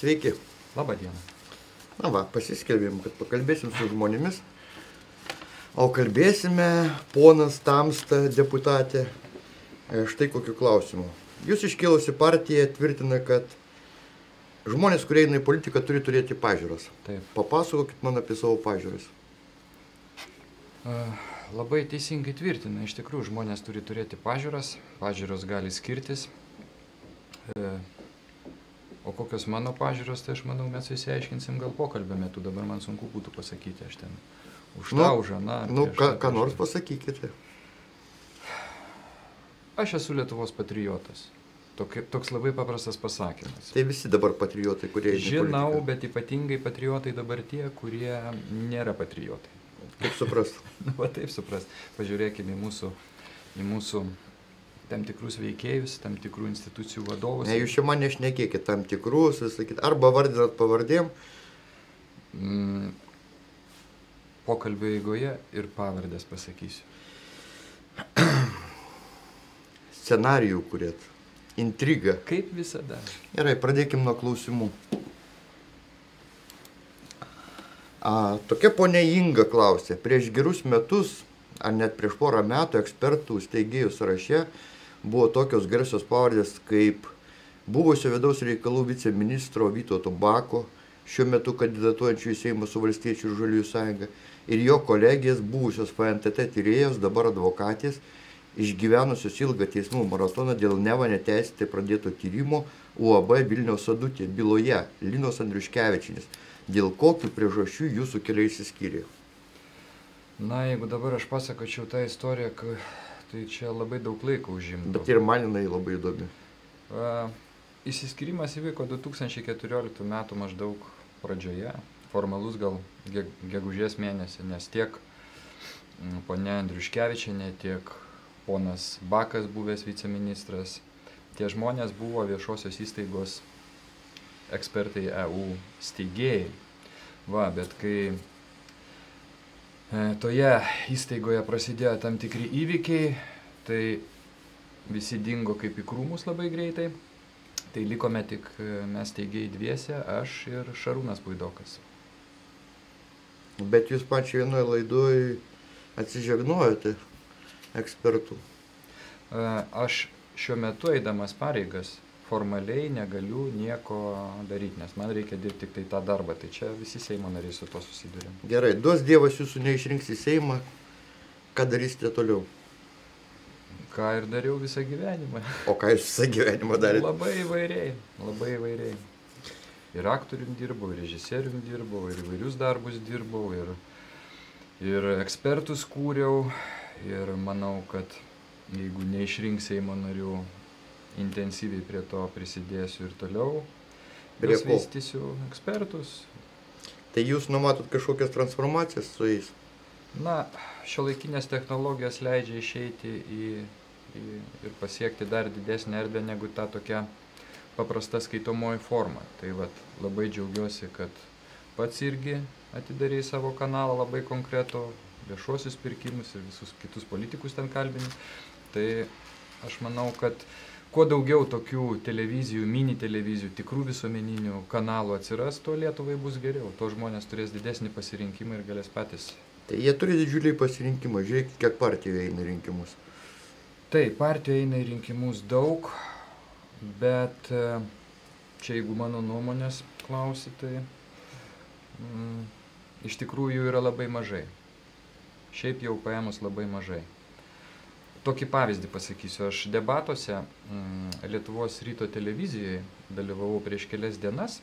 Sveiki. Labą dieną. Na va, pasiskelbėm, kad pakalbėsim su žmonėmis. O kalbėsime, ponas Tamsta, deputatė, štai kokiu klausimu. Jūs iškėlusi partija tvirtina, kad žmonės, kurie eina į politiką, turi turėti pažiūras. Taip. Papasakokit man apie savo pažiūras. Labai teisingai tvirtina. Iš tikrųjų, žmonės turi turėti pažiūras. Pažiūros gali skirtis. O kokios mano pažiūros, tai aš manau, mes išsiaiškinsim gal pokalbio metu. Dabar man sunku būtų pasakyti, aš ten už tą, už aną. Ką nors pasakykite. Aš esu Lietuvos patriotas. Toks labai paprastas pasakymas. Tai visi dabar patriotai, kurie eina į politiką. Žinau, bet ypatingai patriotai dabar tie, kurie nėra patriotai. Kaip suprast? Va taip suprast. Pažiūrėkime į mūsų tam tikrus veikėjus, tam tikrų institucijų vadovus. Ne, jūs čia man nešnekėkit tam tikrus, visakit, arba vardinat pavardėm. Pokalbio eigoje ir pavardės pasakysiu. Scenarijų kuriat. Intriga. Kaip visada. Gerai, pradėkim nuo klausimų. Tokia ponia Inga klausė. Prieš gerus metus, ar net prieš porą metų, ekspertų steigėjų sąraše buvo tokios garsios pavardės kaip buvusio vidaus reikalų viceministro Vytauto Bako, šiuo metu kandidatuojančių į Seimą su Valstiečių ir Žaliųjų sąjunga, ir jo kolegės buvusios FNTT tyrėjos, dabar advokatės, išgyvenusios ilgą teismų maratoną dėl neva neteisėtai pradėto tyrimo UAB Vilniaus Sadutė byloje Linos Andriuškevičienės. Dėl kokių priežasčių jūsų keliai išsiskyrė? Na, jeigu dabar aš pasakočiau tą istoriją, tai čia labai daug laiko užimtų. Bet ir man jinai labai įdomi. Išsiskyrimas įvyko 2014 metų maždaug pradžioje, formalus gal gegužės mėnesį, nes tiek ponia Andriuškevičienė, tiek ponas Bakas, buvęs viceministras, tie žmonės buvo viešosios įstaigos ekspertai EU steigėjai. Bet kai toje įstaigoje prasidėjo tam tikri įvykiai, tai visi dingo kaip į krūmus labai greitai. Tai likome tik mes steigėjai dviese, aš ir Šarūnas Puidokas. Bet jūs pačiai vienoje laidoje atsižegnojote ekspertų. Aš šiuo metu eidamas pareigas formaliai negaliu nieko daryti, nes man reikia dirbti tik tai tą darbą. Tai čia visi Seimo nariai su to susidurėm. Gerai, duos Dievas jūsų neišrinks į Seimą, ką darysite toliau? Ką ir dariau visą gyvenimą. O ką jūs visą gyvenimą darėte? Labai įvairiai, labai įvairiai. Ir aktorium dirbau, ir režisierium dirbau, ir įvairius darbus dirbau, ir ekspertus kūriau. Ir manau, kad jeigu neišrinks Seimo narių, intensyviai prie to prisidėsiu ir toliau. Vis vystysiu ekspertus. Tai jūs numatot kažkokias transformacijas su jais? Na, šiuolaikinės technologijos leidžia išeiti ir pasiekti dar didesnę erdvę negu ta tokia paprasta skaitomoji forma. Tai labai džiaugiuosi, kad pats irgi atidarei savo kanalą labai konkretų, viešuosius pirkimus ir visus kitus politikus ten kalbini. Tai aš manau, kad kuo daugiau tokių televizijų, mini televizijų, tikrų visuomeninių kanalų atsiras, tuo Lietuvai bus geriau. To žmonės turės didesnį pasirinkimą ir galės patys. Tai jie turi didžiulį pasirinkimą. Žiūrėkit, kiek partijų eina į rinkimus. Taip, partijų eina į rinkimus daug, bet čia jeigu mano nuomonės klausi, tai iš tikrųjų yra labai mažai. Šiaip jau paėmus labai mažai. Tokį pavyzdį pasakysiu. Aš debatuose Lietuvos ryto televizijoje dalyvavau prieš kelias dienas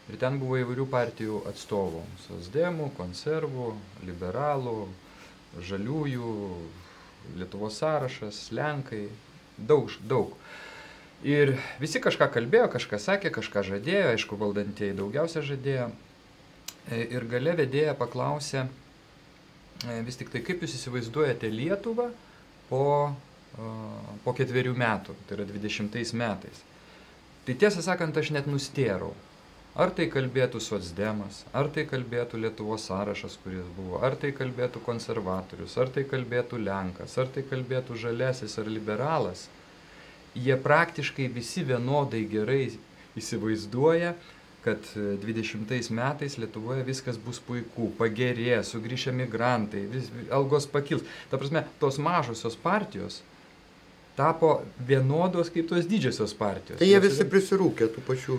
ir ten buvo įvairių partijų atstovų. Socdemų, konservų, liberalų, žaliųjų, Lietuvos sąrašas, Lenkai. Daug. Ir visi kažką kalbėjo, kažką sakė, kažką žadėjo. Aišku, valdantieji daugiausia žadėjo. Ir gale vedėja paklausė, vis tik tai kaip jūs įsivaizduojate Lietuvą po 4 metų, tai yra 20 metais. Tai tiesą sakant, aš net nustėrau. Ar tai kalbėtų socdemas, ar tai kalbėtų Lietuvos sąrašas, kuris buvo, ar tai kalbėtų konservatorius, ar tai kalbėtų Lenkas, ar tai kalbėtų žaliasis ar liberalas. Jie praktiškai visi vienodai gerai įsivaizduoja, kad 20 metais Lietuvoje viskas bus puiku, pagerės, sugrįš emigrantai, algos pakils. Ta prasme, tos mažosios partijos tapo vienodos kaip tos didžiosios partijos. Tai jie visi prisirūkė tų pačių.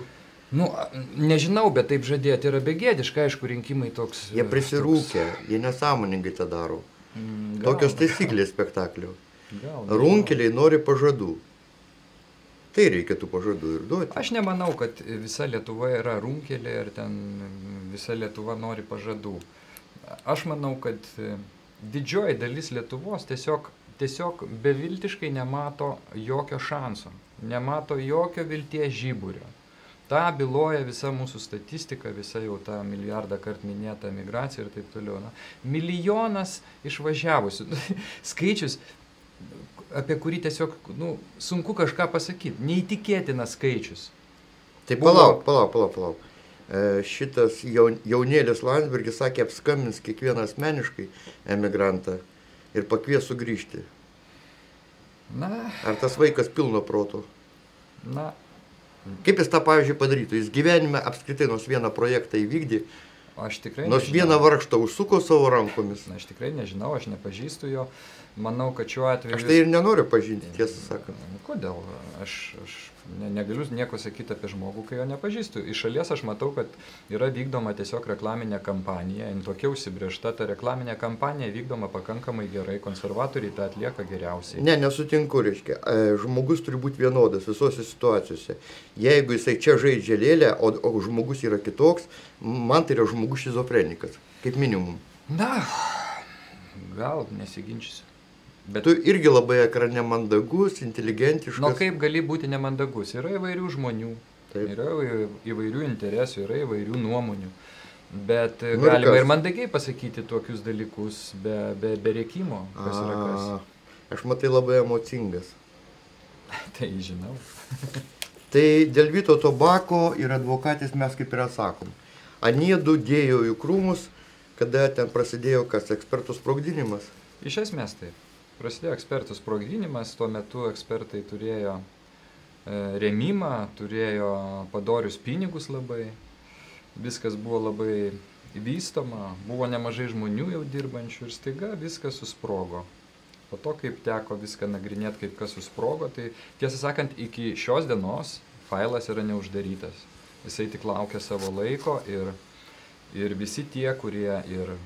Nu, nežinau, bet taip žadėti yra begėdiška, aišku, rinkimai toks... Jie prisirūkė, jie nesąmoningai tą daro. Tokios taisyklės spektaklio. Runkeliai nori pažadų. Tai reikia tų pažadų ir duoti. Aš nemanau, kad visa Lietuva yra runkeliai ir ten visa Lietuva nori pažadų. Aš manau, kad didžioji dalis Lietuvos tiesiog beviltiškai nemato jokio šanso, nemato jokio vilties žiburio. Ta byloja visa mūsų statistika, visa jau ta milijardą kart minėta migracija ir taip toliau. Milijonas išvažiavusių. Skaičius, apie kurį tiesiog sunku kažką pasakyti. Neįtikėtinas skaičius. Tai palauk. Šitas jaunėlis Landsbergis sakė, apskambins kiekvieną asmeniškai emigrantą ir pakvies sugrįžti. Ar tas vaikas pilno proto? Kaip jis tą, pavyzdžiui, padarytų? Jis gyvenime apskritai nors vieną projektą įvykdė, nors vieną vargštą užsuko savo rankomis. Aš tikrai nežinau, aš nepažįstu jo. Manau, kad šiuo atveju... Aš tai ir nenoriu pažinti, tiesą sakant. Kodėl? Aš negaliu nieko sakyti apie žmogų, kai jo nepažįstu. Iš šalies aš matau, kad yra vykdoma tiesiog reklaminė kampanija, tokia užsibrėžta, ta reklaminė kampanija vykdoma pakankamai gerai, konservatoriai tą atlieka geriausiai. Nesutinku, reiškia. Žmogus turi būti vienodas visose situacijose. Jeigu jisai čia žaidžia lėlę, o žmogus yra kitoks, man tai yra žmogus šizofrenikas, kaip minimum. Gal nesiginčysiu. Bet tu irgi labai ekrane mandagus, inteligentiškas. Kaip gali būti nemandagus? Yra įvairių žmonių, yra įvairių interesų, yra įvairių nuomonių. Bet galima ir mandagiai pasakyti tokius dalykus be rėkimo, kas yra kas. Aš matai labai emocingas. Tai žinau. Tai dėl Vytauto Bako ir advokatės mes kaip ir atsakom. Aniedu dėjo į krūmus, kada ten prasidėjo ekspertų sprogdinimas. Iš esmės taip. Prasidėjo ekspertų sprogdinimas, tuo metu ekspertai turėjo rėmimą, turėjo padorius pinigus labai, viskas buvo labai vystoma, buvo nemažai žmonių jau dirbančių ir staiga viskas susprogo. Po to, kaip teko viską nagrinėti, kaip kas susprogo, tai tiesą sakant, iki šios dienos failas yra neuždarytas. Jisai tik laukia savo laiko ir visi tie, kurie ir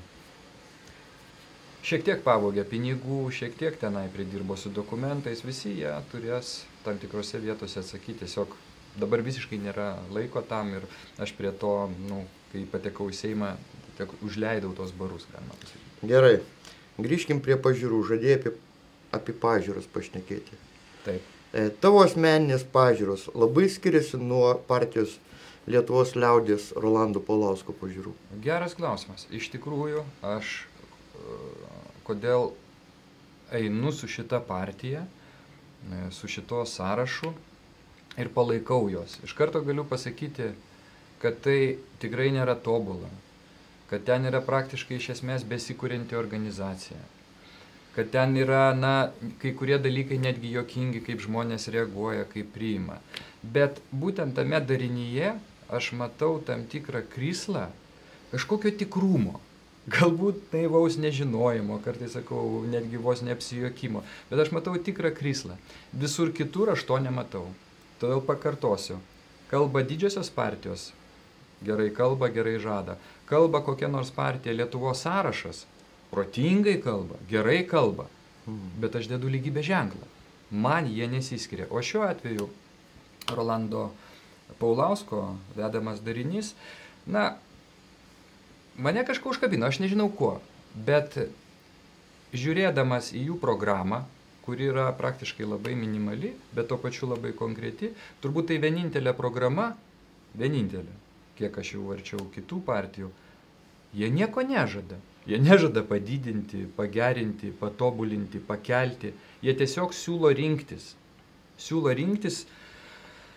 šiek tiek pavogė pinigų, šiek tiek tenai pridirbo su dokumentais, visi jie turės tam tikrose vietose atsakyti. Tiesiog dabar visiškai nėra laiko tam ir aš prie to, kai patekau į Seimą, užleidau tos barus, galima pasakyti. Gerai, grįžkim prie pažiūrų, žadėjai apie pažiūras pašnekėti. Taip. Tavo asmeninės pažiūros labai skiriasi nuo partijos Lietuvos liaudies Rolando Paulausko pažiūrų? Geras klausimas. Iš tikrųjų, aš kodėl einu su šita partija, su šito sąrašu ir palaikau jos. Iš karto galiu pasakyti, kad tai tikrai nėra tobula, kad ten yra praktiškai iš esmės besikurianti organizacija, kad ten yra, kai kurie dalykai netgi juokingi, kaip žmonės reaguoja, kaip priima. Bet būtent tame darinyje aš matau tam tikrą krislą kažkokio tikrumo. Galbūt naivaus nežinojimo, kartais sakau, netgi vos neapsijuokimo, bet aš matau tikrą krislą. Visur kitur aš to nematau. Todėl pakartosiu. Kalba didžiosios partijos, gerai kalba, gerai žada. Kalba kokia nors partija, Lietuvos sąrašas, protingai kalba, gerai kalba, bet aš dedu lygybės ženklą. Man jie nesiskiria. O šiuo atveju Rolando Paulausko vedamas darinys, mane kažko užkabino, aš nežinau kuo, bet žiūrėdamas į jų programą, kuri yra praktiškai labai minimali, bet to pačiu labai konkreti, turbūt tai vienintelė programa, kiek aš jau varčiau kitų partijų, jie nieko nežada. Jie nežada padidinti, pagerinti, patobulinti, pakelti, jie tiesiog siūlo rinktis. Siūlo rinktis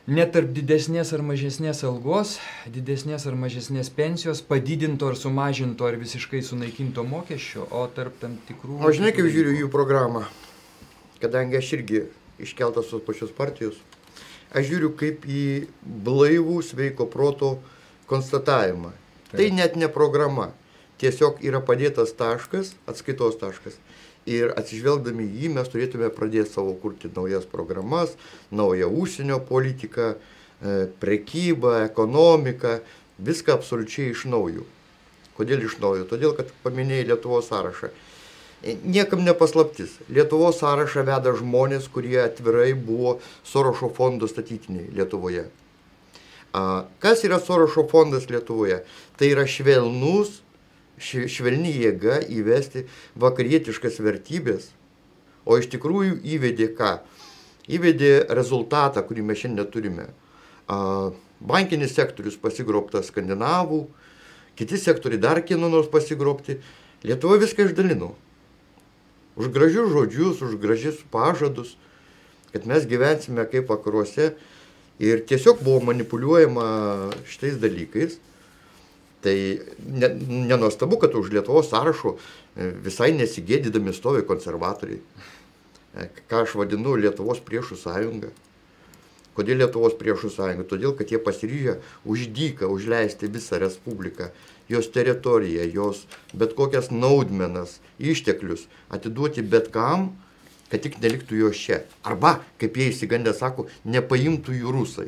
ne tarp didesnės ar mažesnės algos, didesnės ar mažesnės pensijos, padidinto ar sumažinto ar visiškai sunaikinto mokesčio, o tarp tam tikrų... O žinai, kaip žiūriu jų programą, kadangi aš irgi iškeltas tos pačios partijos, aš žiūriu kaip į blaivų, sveiko proto konstatavimą. Tai net ne programa. Tiesiog yra padėtas taškas, atskaitos taškas. Ir atsižvelgdami jį mes turėtume pradėti savo kurti naujas programas, naują užsienio politiką, prekybą, ekonomiką, viską absoliučiai iš naujo. Kodėl iš naujo? Todėl, kad paminėjai Lietuvos sąrašą. Niekam nepaslaptis. Lietuvos sąrašą veda žmonės, kurie atvirai buvo Sorošo fondo statytiniai Lietuvoje. Kas yra Sorošo fondas Lietuvoje? Tai yra švelni jėga įvesti vakarietiškas vertybės, o iš tikrųjų įvedė ką? Įvedė rezultatą, kurį mes šiandien turime. Bankinis sektorius pasigrobtas skandinavų, kiti sektoriai dar kieno nors pasigrobti. Lietuva viską išdalino. Už gražius žodžius, už gražius pažadus, kad mes gyvensime kaip vakaruose. Ir tiesiog buvo manipuliuojama šitais dalykais. Tai nenuostabu, kad už Lietuvos sąrašo visai nesigėdydami stovi konservatoriai. Ką aš vadinu Lietuvos priešų sąjunga. Kodėl Lietuvos priešų sąjunga? Todėl, kad jie pasiryžę už dyką užleisti visą respubliką, jos teritoriją, jos bet kokias naudmenas, išteklius atiduoti bet kam, kad tik neliktų jo čia. Arba, kaip jie įsigandę sako, nepaimtų jų rusai.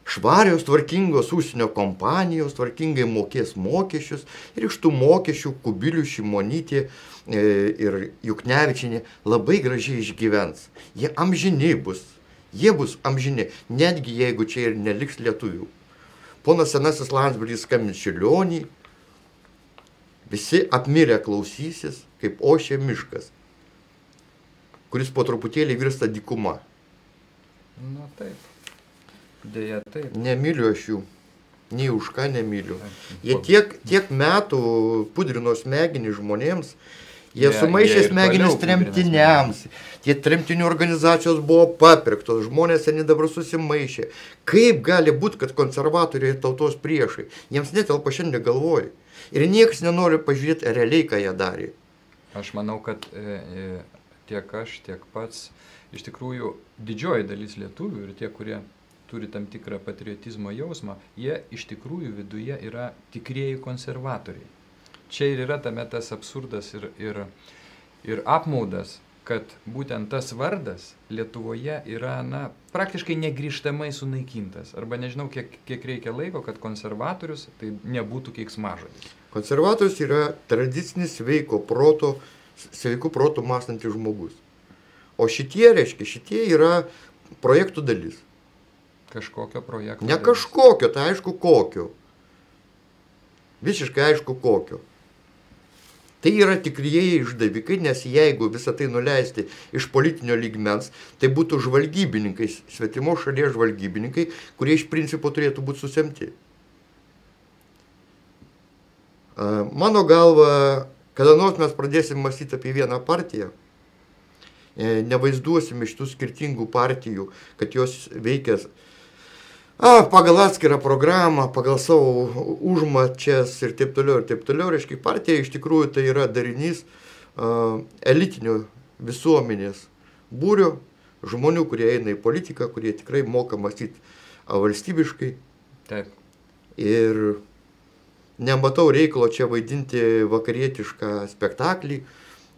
Švarios, tvarkingos užsienio kompanijos, tvarkingai mokės mokesčius ir iš tų mokesčių Kubilius, Šimonytė ir Juknevičienė labai gražiai išgyvens. Jie amžini bus. Jie bus amžini, netgi jeigu čia ir neliks lietuvių. Ponas senasis Landsbergis skambins Čiurlionį, visi apmirę klausysis, kaip ošia miškas, kuris po truputėlį virsta dykuma. Na taip, dėja taip. Nemyliu aš jų, nei už ką nemyliu. Jie tiek metų pudrino smegenį žmonėms, jie sumaišė smegenis tremtiniams, tie tremtinių organizacijos buvo papirktos, žmonės seniai dabar susimaišė. Kaip gali būti, kad konservatoriai tautos priešai? Jiems netelpa šiandien galvoj. Ir niekas nenori pažiūrėti realiai, ką jie darė. Aš manau, kad tiek aš, tiek pats, iš tikrųjų didžioji dalis lietuvių ir tie, kurie turi tam tikrą patriotizmo jausmą, jie iš tikrųjų viduje yra tikrieji konservatoriai. Čia ir yra tame tas absurdas ir apmaudas, kad būtent tas vardas Lietuvoje yra praktiškai negrįžtamai sunaikintas. Arba nežinau, kiek reikia laiko, kad konservatorius tai nebūtų keiksmažodis. Konservatorius yra tradicinis sveikų protų mąstantis žmogus. O šitie yra projektų dalis. Kažkokio projekto dalis. Ne kažkokio, tai aišku kokio. Visiškai aišku kokio. Tai yra tikrieji išdavikai, nes jeigu visą tai nuleisti iš politinio lygmens, tai būtų žvalgybininkai, svetimos šalies žvalgybininkai, kurie iš principo turėtų būti susemti. Mano galva, kada nors mes pradėsim mąstyti apie vieną partiją, nevaizduosim iš tų skirtingų partijų, kad jos veikia pagal atskirą programą, pagal savo užmačias ir taip toliau. Reiškia, partija iš tikrųjų tai yra darinys elitinio visuomenės būrio žmonių, kurie eina į politiką, kurie tikrai moka mąstyti valstybiškai. Taip. Ir nematau reikalo čia vaidinti vakarietišką spektaklį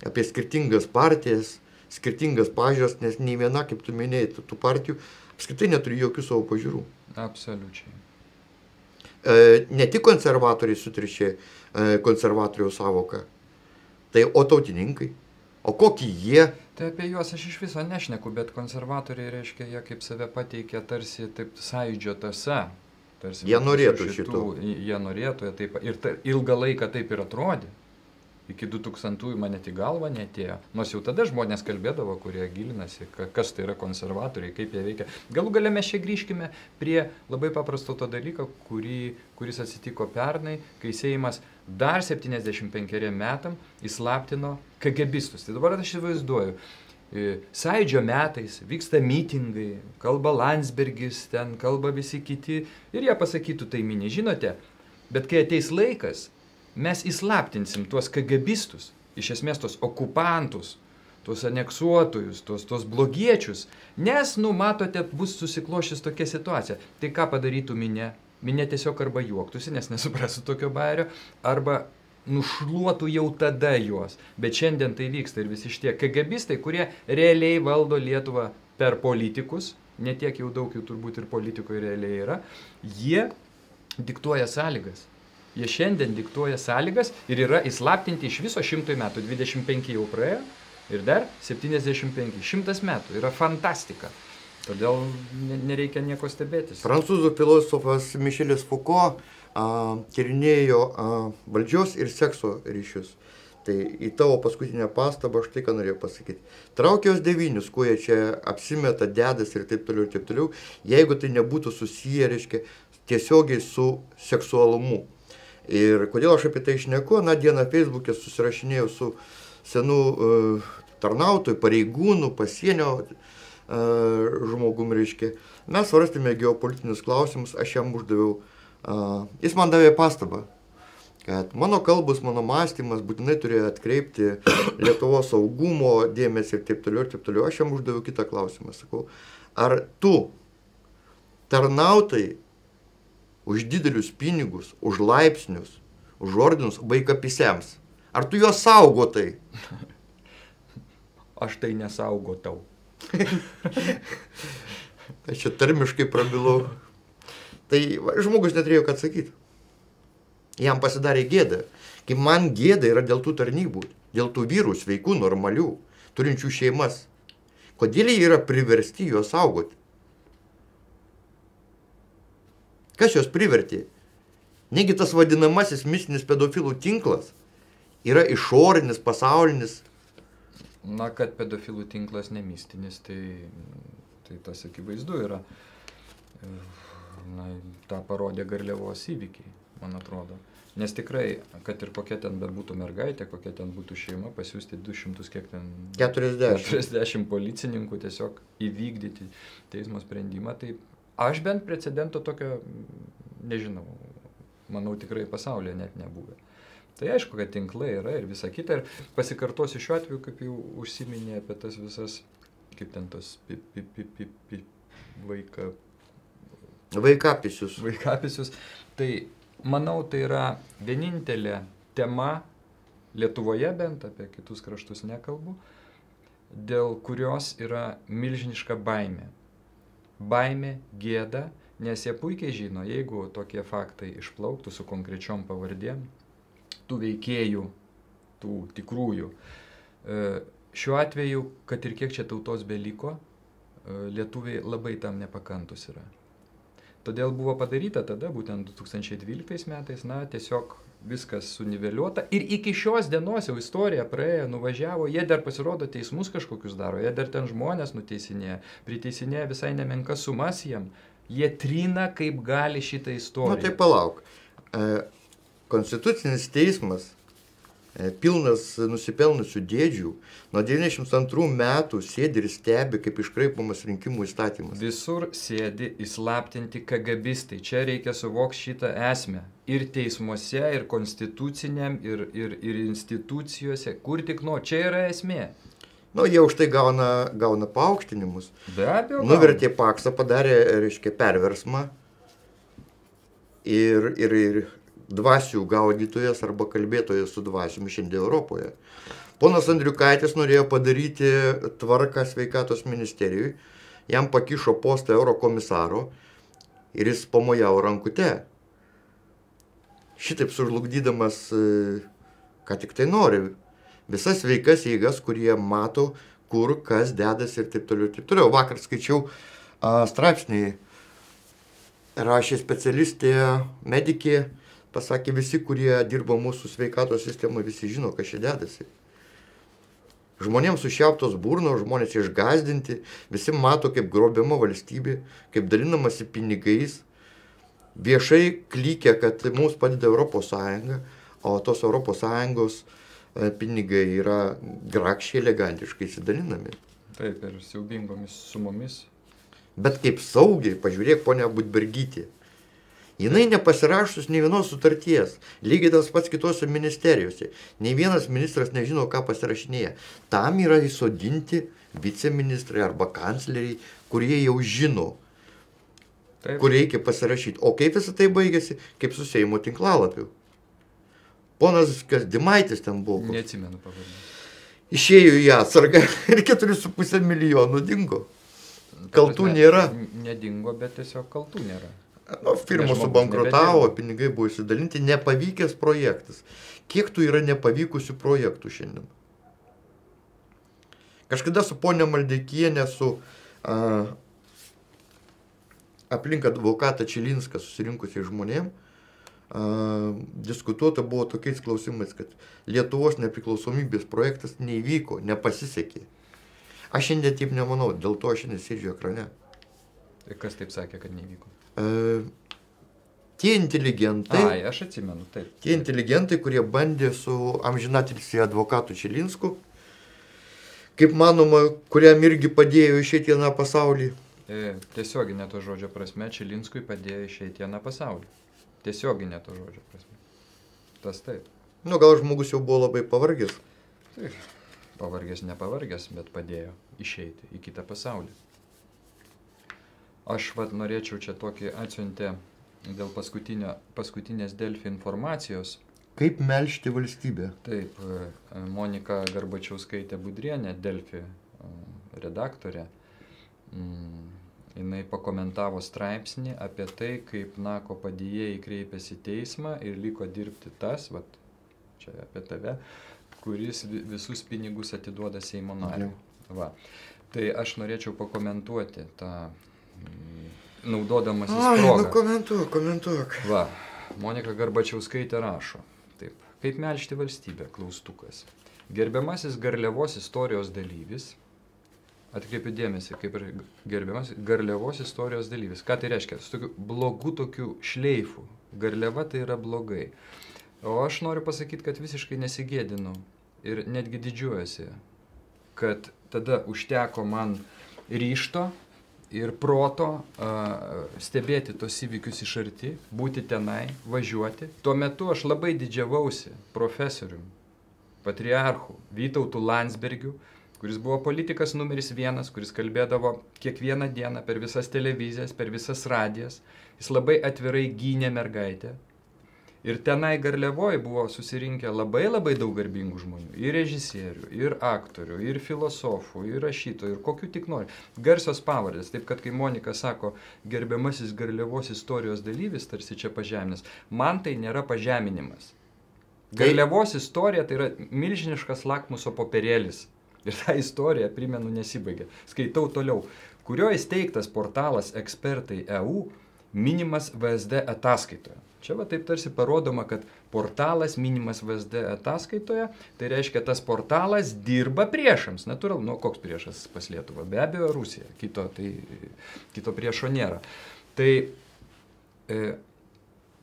apie skirtingas partijas, skirtingas pažiūras, nes nei viena, kaip tu minėjai, tų partijų apskritai neturi jokių savo pažiūrų. Absoliučiai. Ne tik konservatoriai sutrišė konservatorių savoką, tai o tautininkai, o kokie jie? Tai apie juos aš iš viso nešneku, bet konservatoriai, reiškia, jie kaip save pateikia tarsi taip sąjūdžio tąsa. Jie norėtų šito. Jie norėtų, ir ilgą laiką taip ir atrodė. Iki 2000-ųjų man net į galvą neatėjo. Nors jau tada žmonės kalbėdavo, kurie gilinasi, kas tai yra konservatoriai, kaip jie veikia. Galų gale mes čia grįžkime prie labai paprasto to dalyko, kuris atsitiko pernai, kai Seimas dar 75 metam įslaptino KGBistus. Tai dabar aš įsivaizduoju, Sąjūdžio metais vyksta mitingai, kalba Landsbergis, ten kalba visi kiti ir jie pasakytų tai mini, žinote, bet kai ateis laikas, mes įslaptinsim tuos KGBistus, iš esmės tos okupantus, tuos aneksuotojus, tuos blogiečius, nes, matote, bus susiklošęs tokia situacija. Tai ką padarytų minė? Minė tiesiog arba juoktųsi, nes nesuprastų tokio bajerio, arba nušluotų jau tada juos. Bet šiandien tai vyksta ir visi šitie KGBistai, kurie realiai valdo Lietuvą per politikus, ne tiek jau daug jų turbūt ir politikoje realiai yra, jie diktuoja sąlygas. Jie šiandien diktuoja sąlygas ir yra įslaptinti iš viso 100 metų. 25 jau praėjo ir dar 75. 100 metų. Yra fantastika. Todėl nereikia nieko stebėtis. Prancūzų filosofas Mišelis Foucault tyrinėjo valdžios ir sekso ryšius. Tai į tavo paskutinę pastabą aš tai, ką norėjau pasakyti. Traukios 9, kuo jie čia apsimeta, dedas ir taip toliau, jeigu tai nebūtų susiję, reiškia, tiesiogiai su seksualumu. Ir kodėl aš apie tai šneku, dieną Facebook'e susirašinėjau su senų tarnautojų, pareigūnų, pasienio žmogum, reiškia. Mes svarstėme geopolitinius klausimus, aš jam uždaviau, jis man davė pastabą, kad mano kalbus, mano mąstymas būtinai turėjo atkreipti Lietuvos saugumo dėmesį ir taip toliau. Aš jam uždaviau kitą klausimą, sakau, ar tu tarnautai už didelius pinigus, už laipsnius, už ordinus vaikapisiams. Ar tu juos saugotai? Aš tai nesaugotau. Aš čia tarmiškai prabilau. Tai žmogus neturėjo ką atsakyti. Jam pasidarė gėda. Kaip man gėda yra dėl tų tarnybų, dėl tų vyrų, sveikų, normalių, turinčių šeimas. Kodėl jie yra priversti juos saugoti? Kas juos privertė? Negi tas vadinamasis mistinis pedofilų tinklas yra išorinis, pasaulinis. Na, kad pedofilų tinklas nemistinis, tai tas akivaizdu yra. Na, tą parodė Garliavos įvykiai, man atrodo. Nes tikrai, kad ir kokia ten bebūtų mergaitė, kokia ten būtų šeima, pasiūsti 200, kiek ten... 40 policininkų tiesiog įvykdyti teismo sprendimą, tai aš bent precedento tokio nežinau, manau tikrai pasaulyje net nebuvę. Tai aišku, kad tinklai yra ir visa kita. Ir pasikartosiu šiuo atveju, kaip jau užsiminė apie tas visas, kaip ten tos vaikapisius. Tai manau, tai yra vienintelė tema Lietuvoje bent, apie kitus kraštus nekalbu, dėl kurios yra milžiniška baimė. Baimė, gėda, nes jie puikiai žino, jeigu tokie faktai išplauktų su konkrečiom pavardėm, tų veikėjų, tų tikrųjų. Šiuo atveju, kad ir kiek čia tautos beliko, lietuviai labai tam nepakantus yra. Todėl buvo padaryta tada, būtent 2012 metais, tiesiog viskas suniveliuota ir iki šios dienos jau istorija praėjo, nuvažiavo, jie dar pasirodo teismus kažkokius daro, jie dar ten žmonės nuteisinėja, priteisinėja visai nemenkas sumas jiem, jie trina kaip gali šitą istoriją. Tai palauk. Konstitucinis teismas, pilnas nusipelnusių dėdžių, nuo 92 metų sėdi ir stebi, kaip iškraipomas rinkimų įstatymas. Visur sėdi įslaptinti KGBistai. Čia reikia suvokti šitą esmę. Ir teismuose, ir konstituciniam, ir institucijose, kur tik čia yra esmė. Jie už tai gauna paaukštinimus. Be abejo. Nuvertė paksą, padarė, reiškia, perversmą ir dvasių gaudytojas arba kalbėtojas su dvasiumi šiandien Europoje. Ponas Andriukaitis norėjo padaryti tvarką sveikatos ministerijoje, jam pakišo postą eurokomisaro ir jis pamojavo rankute. Šitaip sužlugdydamas, ką tik tai nori, visas sveikas jėgas, kurie mato, kur, kas dedasi ir taip toliau. Vakar skaičiau straipsnį, rašė specialistė, medikė, pasakė, visi, kurie dirba mūsų sveikatos sistemoje, visi žino, kas čia dedasi. Žmonėms sušiauptos burnos, žmonės išgazdinti, visi mato, kaip grobiama valstybė, kaip dalinamasi pinigais. Viešai klykia, kad mums padeda Europos Sąjunga, o tos Europos Sąjungos pinigai yra grakščiai elegantiškai įsidalinami. Taip, ir siaubingomis sumomis. Bet kaip saugiai, pažiūrėk, ponia Budbergytė. Jinai nepasirašus nei vienos sutarties, lygiai tas pats kitose ministerijose. Nei vienas ministras nežino, ką pasirašinėja. Tam yra įsodinti viceministrai arba kancleriai, kurie jau žino, Taip. kur reikia pasirašyti. O kaip visą tai baigėsi? Kaip su Seimo tinklalapiu. Ponas Dimaitis ten buvo. Neatsimenu pavardės. Išėjo į atsargą ir 4,5 milijonų dingo. Kaltų nėra. Nedingo, bet tiesiog kaltų nėra. Nu, firma subankrutavo, pinigai buvo įsidalinti, nepavykęs projektas. Kiek tų yra nepavykusių projektų šiandien? Kažkada su ponia Maldeikienė, su aplink advokatą Čilinską susirinkusiai žmonėm, diskutuota buvo tokiais klausimais, kad Lietuvos nepriklausomybės projektas neįvyko, nepasisekė. Aš šiandien taip nemanau, dėl to aš šiandien sėdžiu ekrane. Ir kas taip sakė, kad neįvyko? Tie inteligentai, aš atsimenu, taip. Tie inteligentai, kurie bandė su amžinatilsį advokatu Čilinsku, kaip manoma, kuriam irgi padėjo išeiti į aną pasaulį. Tiesioginė to žodžio prasme, Čilinskui padėjo išeiti į aną pasaulį. Tiesioginė to žodžio prasme. Tas taip. Nu, gal žmogus jau buvo labai pavargęs. Taip. Pavargęs, nepavargęs, bet padėjo išeiti į kitą pasaulį. Aš norėčiau čia tokį atsiuntę dėl paskutinės Delfi informacijos. Kaip melžti valstybę? Taip, Monika Garbačiauskaitė Budrienė, Delfi redaktorė, jinai pakomentavo straipsnį apie tai, kaip Nako padėjėjai kreipėsi į teismą ir liko dirbti tas, čia apie tave, kuris visus pinigus atiduoda Seimo nariui. Va. Tai aš norėčiau pakomentuoti tą naudodamasis progą. Komentuok. Va, Monika Garbačiauskaitė rašo. Taip, kaip melžti valstybę, klaustukas. Gerbiamasis Garliavos istorijos dalyvis, atkreipiu dėmesį, kaip ir gerbiamasis Garliavos istorijos dalyvis. Ką tai reiškia? Su tokiu blogu tokiu šleifu. Garliava tai yra blogai. O aš noriu pasakyti, kad visiškai nesigėdinu ir netgi didžiuojuosi, kad tada užteko man ryžto ir proto stebėti tos įvykius iš arti, būti tenai, važiuoti. Tuo metu aš labai didžiavausi profesorium, patriarchu Vytautu Landsbergiu, kuris buvo politikas numeris 1, kuris kalbėdavo kiekvieną dieną per visas televizijas, per visas radijas. Jis labai atvirai gynė mergaitę. Ir tenai Garliavoj buvo susirinkę labai daug garbingų žmonių. Ir režisierių, ir aktorių, ir filosofų, ir rašytojų, ir kokių tik nori. Garsios pavardės. Taip, kad kai Monika sako, gerbiamasis Garliavos istorijos dalyvis, tarsi čia pažeminimas, man tai nėra pažeminimas. Garliavos istorija tai yra milžiniškas lakmuso popierėlis. Ir ta istorija, primenu, nesibaigia. Skaitau toliau. Kurio įsteigtas portalas Ekspertai.eu minimas VSD ataskaitoje. Čia taip tarsi parodoma, kad portalas minimas VSD ataskaitoje, tai reiškia, tas portalas dirba priešams. Natūralu, koks priešas pas Lietuvą? Be abejo, Rusija. Kito priešo nėra. Tai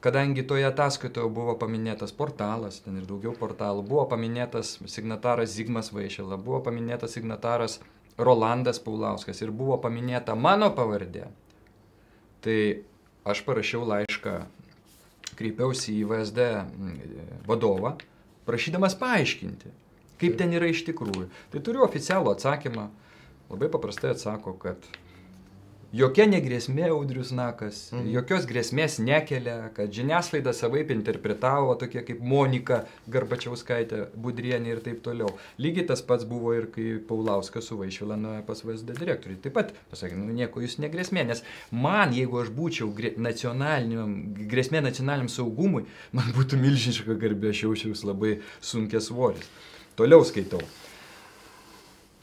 kadangi toje ataskaitoje buvo paminėtas portalas, ten ir daugiau portalų, buvo paminėtas signataras Zigmas Vaišėla, buvo paminėtas signataras Rolandas Paulauskas ir buvo paminėta mano pavardė, tai aš parašiau laišką, kreipiausi į VSD vadovą, prašydamas paaiškinti, kaip ten yra iš tikrųjų. Tai turiu oficialų atsakymą, labai paprastai atsako, kad jokia negrėsmė Audrius Nakas, jokios grėsmės nekelia, kad žiniasklaida savaip interpretavo tokie kaip Monika Garbačiauskaitė Budrienė ir taip toliau. Lygiai tas pats buvo ir kai Paulauskas su Vaišvila nuėjo pas VSD direktorių. Taip pat pasakė, nieko jūs negrėsmė, nes man, jeigu aš būčiau grėsmė nacionaliniam saugumui, man būtų milžiniška garbė, aš jaučiausi labai sunkias svoris. Toliau skaitau.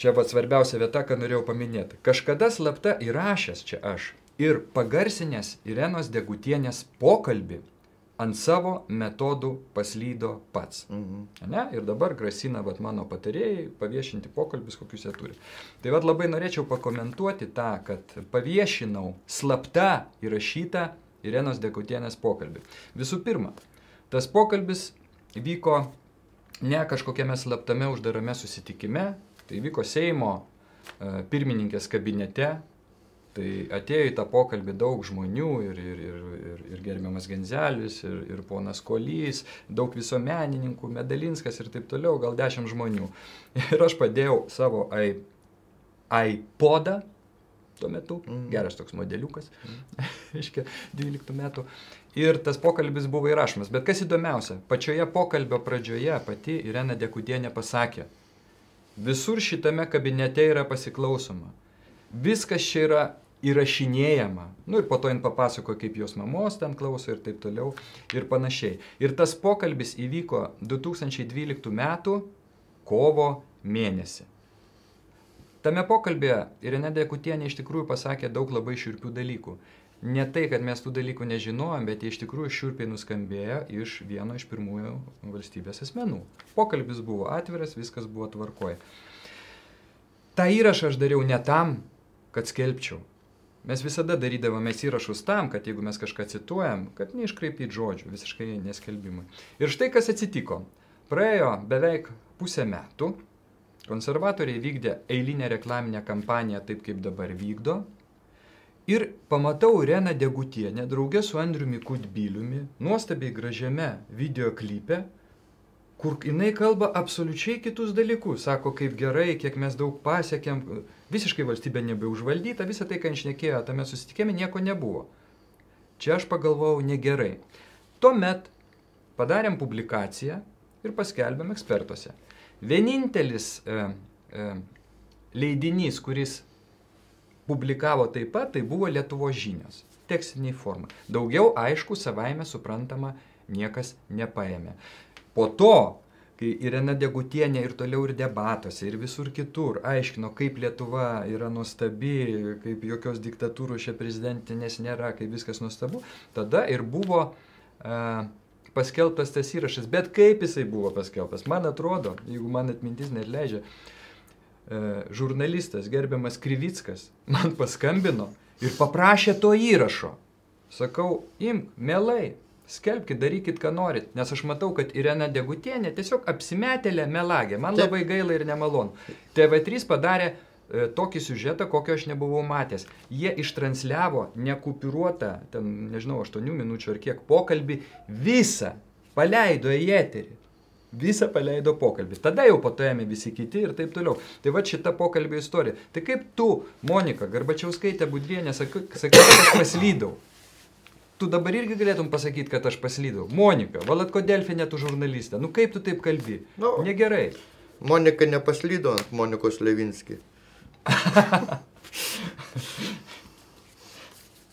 Čia svarbiausia vieta, ką norėjau paminėti. Kažkada slapta įrašęs čia aš ir pagarsinęs Irenos Degutienės pokalbį ant savo metodų paslydo pats. Ne? Ir dabar grasina mano patarėjai paviešinti pokalbius, kokius jie turi. Tai labai norėčiau pakomentuoti tą, kad paviešinau slapta įrašytą Irenos Degutienės pokalbį. Visų pirma, tas pokalbis vyko ne kažkokiame slaptame uždarame susitikime. Tai vyko Seimo pirmininkės kabinete, tai atėjo į tą pokalbį daug žmonių ir gerbiamas Genzelis, ir ponas Kolys, daug visuomenininkų, Medalinskas ir taip toliau, gal 10 žmonių. Ir aš padėjau savo iPodą tuo metu, geras toks modeliukas, reiškia, 12 metų. Ir tas pokalbis buvo įrašomas. Bet kas įdomiausia, pačioje pokalbio pradžioje pati Irena Degutienė pasakė, visur šitame kabinete yra pasiklausoma, viskas čia yra įrašinėjama. Nu ir po to jin papasako, kaip jos mamos ten klauso ir taip toliau ir panašiai. Ir tas pokalbis įvyko 2012 metų kovo mėnesį. Tame pokalbėje Irena Degutienė iš tikrųjų pasakė daug labai šiurpių dalykų. Ne tai, kad mes tų dalykų nežinojom, bet jie iš tikrųjų šiurpiai nuskambėjo iš vieno iš pirmųjų valstybės asmenų. Pokalbis buvo atviras, viskas buvo tvarkoj. Ta įrašą aš dariau ne tam, kad skelbčiau. Mes visada darydavome įrašus tam, kad jeigu mes kažką cituojam, kad neiškraipyti žodžių, visiškai neskelbimui. Ir štai kas atsitiko. Praėjo beveik pusę metų, konservatoriai vykdė eilinę reklaminę kampaniją taip, kaip dabar vykdo. Ir pamatau Ireną Degutienę draugė su Andriumi Kubiliumi, nuostabiai gražiame videoklipe, kur jinai kalba absoliučiai kitus dalykus. Sako, kaip gerai, kiek mes daug pasiekėm, visiškai valstybė nebeužvaldyta, visą tai, ką šnekėjo, tame susitikime nieko nebuvo. Čia aš pagalvojau negerai. Tuomet padarėm publikaciją ir paskelbėm ekspertuose. Vienintelis leidinys, kuris publikavo taip pat, tai buvo Lietuvos žinios, tekstiniai formai. Daugiau, aišku, savaime suprantama, niekas nepaėmė. Po to, kai Irena Degutienė ir toliau ir debatuose, ir visur kitur aiškino, kaip Lietuva yra nuostabi, kaip jokios diktatūros čia prezidentinės nėra, kaip viskas nuostabu, tada ir buvo paskelbtas tas įrašas. Bet kaip jisai buvo paskelbtas? Man atrodo, jeigu man atmintis neatleidžia, žurnalistas gerbiamas Krivickas man paskambino ir paprašė to įrašo. Sakau, imk, mielai, skelbkit, darykit, ką norit, nes aš matau, kad Irena Degutienė tiesiog apsimetėlė melagė. Man labai gaila ir nemalonu. TV3 padarė tokį siužetą, kokio aš nebuvau matęs. Jie ištransliavo nekupiruotą, ten, nežinau, 8 minučių ar kiek pokalbį, visą paleido į eterį. Visą paleido pokalbį. Tada jau po to ėmė visi kiti ir taip toliau. Tai va šita pokalbio istorija. Tai kaip tu, Monika Garbačiauskaitė Budrienė, sakai, kad aš paslydau. Tu dabar irgi galėtum pasakyti, kad aš paslydau. Monika, Valatko Delfinė tu žurnalistė. Nu kaip tu taip kalbi? Nu, negerai. Monika nepaslydo ant Monikos Levinski.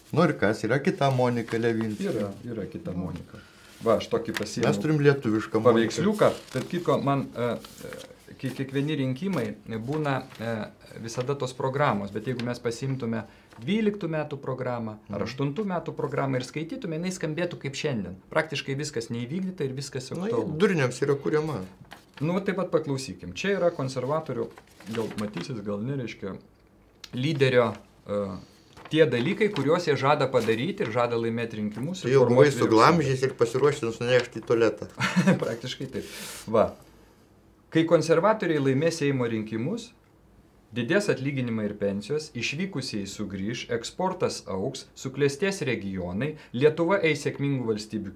Nu ir kas, yra kita Monika Levinski. Yra kita Monika. Va, aš tokį pasiėmiau. Mes turim lietuvišką paveiksliuką. Tad kitko, man kiekvieni rinkimai būna visada tos programos, bet jeigu mes pasimtume 12 metų programą ar 8 metų programą ir skaitytume, jinai skambėtų kaip šiandien. Praktiškai viskas neįvykdyta ir viskas aktualu. Durniams yra kuriama. Nu, taip pat paklausykim. Čia yra konservatorių, gal matysis, gal nereiškia, lyderio tie dalykai, kuriuos jie žada padaryti ir žada laimėti rinkimus. Tu jau buvai suglamžys ir pasiruošti nunešti į tualetą. Praktiškai taip. Va. Kai konservatoriai laimės Seimo rinkimus, didės atlyginimai ir pensijos, išvykusieji sugrįš, eksportas augs, suklestės regionai, Lietuva eis sėkmingų valstybių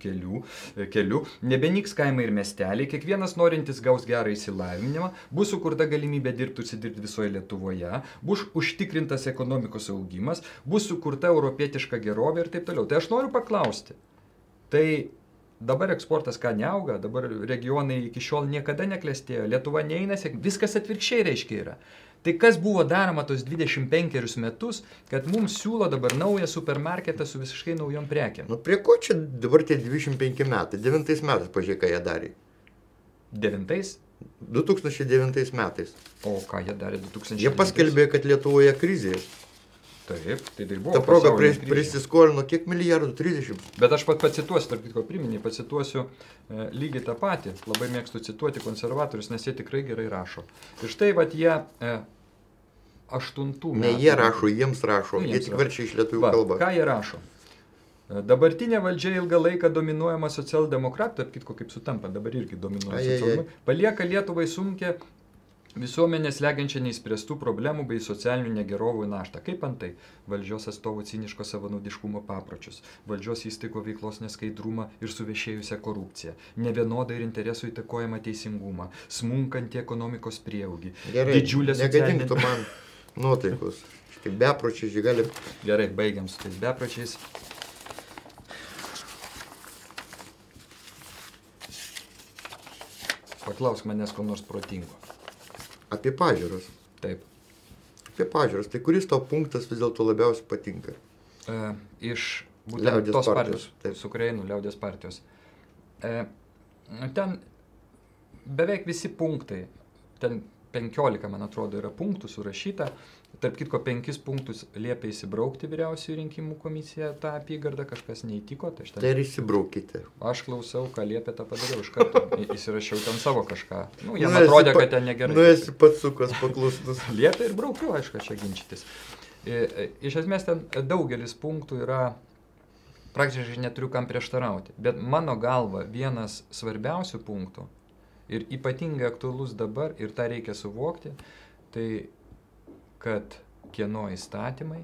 keliu, nebeniks kaimai ir miesteliai, kiekvienas norintis gaus gerą išsilavinimą, bus sukurta galimybė užsidirbti visoje Lietuvoje, bus užtikrintas ekonomikos augimas, bus sukurta europietiška gerovė ir taip toliau. Tai aš noriu paklausti, tai dabar eksportas ką neauga, dabar regionai iki šiol niekada neklestėjo, Lietuva neina, viskas atvirkščiai reiškia yra. Tai kas buvo daroma tos 25 metus, kad mums siūlo dabar naują supermarketą su visiškai naujom prekiam? Nu prie ko čia dabar tie 25 metai? 9 metais, pažiūrėk, ką jie darė. 9? 2009 metais. O ką jie darė 2009? Jie paskelbė, kad Lietuvoje krizė. Taip, tai buvo. Ta proga prisiskolino kiek milijardų? 30. Bet aš pacituosiu, tarp kitko priminį, pacituosiu lygiai tą patį. Labai mėgstu cituoti konservatorius, nes jie tikrai gerai rašo. Ir štai vat jie 8 metų. Ne jie rašo, jiems rašo. Jie tik verčia iš lietuvių kalbą. Ką jie rašo? Dabartinė valdžia ilgą laiką dominuojama socialdemokratų, tarp kitko kaip sutampa, dabar irgi dominuoja socialdemokratų, palieka Lietuvai sunkia visuomenės slegiančią neįspręstų problemų bei socialinių negerovų naštą. Kaip antai valdžios atstovų ciniško savanaudiškumo papročius, valdžios įstaigų veiklos neskaidrumą ir suvešėjusią korupciją, nevienodą ir interesų įtakojamą teisingumą, smunkantį ekonomikos prieaugį, didžiulę socialinę... Negadink tu man nuotaikos. Tai bepročiai, žigali. Gerai, baigiam su tais bepročiais. Paklausk manęs ko nors protingo. Apie pažiūras. Taip. Apie pažiūras. Tai kuris tau punktas vis dėlto labiausiai patinka? Iš būtent Liaudies tos partijos, partijos, su kuria einu, Liaudies partijos. Ten beveik visi punktai, ten 15, man atrodo, yra punktų surašyta. Tarp kitko, 5 punktus liepia įsibraukti vyriausiųjų rinkimų komisija tą apygardą, kažkas neįtiko. Tai ir įsibraukite. Aš klausau, ką liepia, tą padariau iš karto. Įsirašiau ten savo kažką. Jam atrodė, kad ten negerai. Esi pats sukas paklusnus. Liepia ir braukiu, aišku, čia ginčytis. Iš esmės ten daugelis punktų yra, praktiškai neturiu kam prieštarauti. Bet mano galva vienas svarbiausių punktų ir ypatingai aktualus dabar, ir tą reikia suvokti, tai kad kieno įstatymai,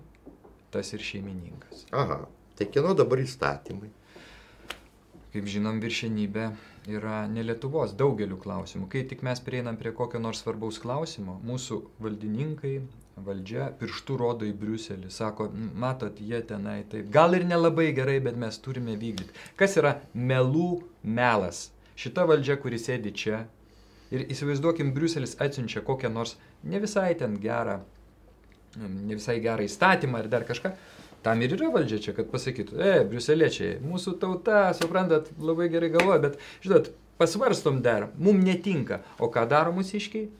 tas ir šeimininkas. Aha, tai kieno dabar įstatymai? Kaip žinom, viršenybė yra ne Lietuvos daugeliu klausimų. Kai tik mes prieinam prie kokio nors svarbaus klausimo, mūsų valdininkai, valdžia pirštų rodo į Briuselį, sako, matot, jie tenai taip. Gal ir nelabai gerai, bet mes turime vykdyti. Kas yra melų melas? Šita valdžia, kuri sėdi čia, ir įsivaizduokim, Briuselis atsiunčia kokią nors ne visai gerą įstatymą ar dar kažką, tam ir yra valdžia čia, kad pasakytų, briuseliečiai, mūsų tauta, suprantat, labai gerai galvoja, bet, žinot, pasvarstom dar, mums netinka, o ką daro mūsiškiai?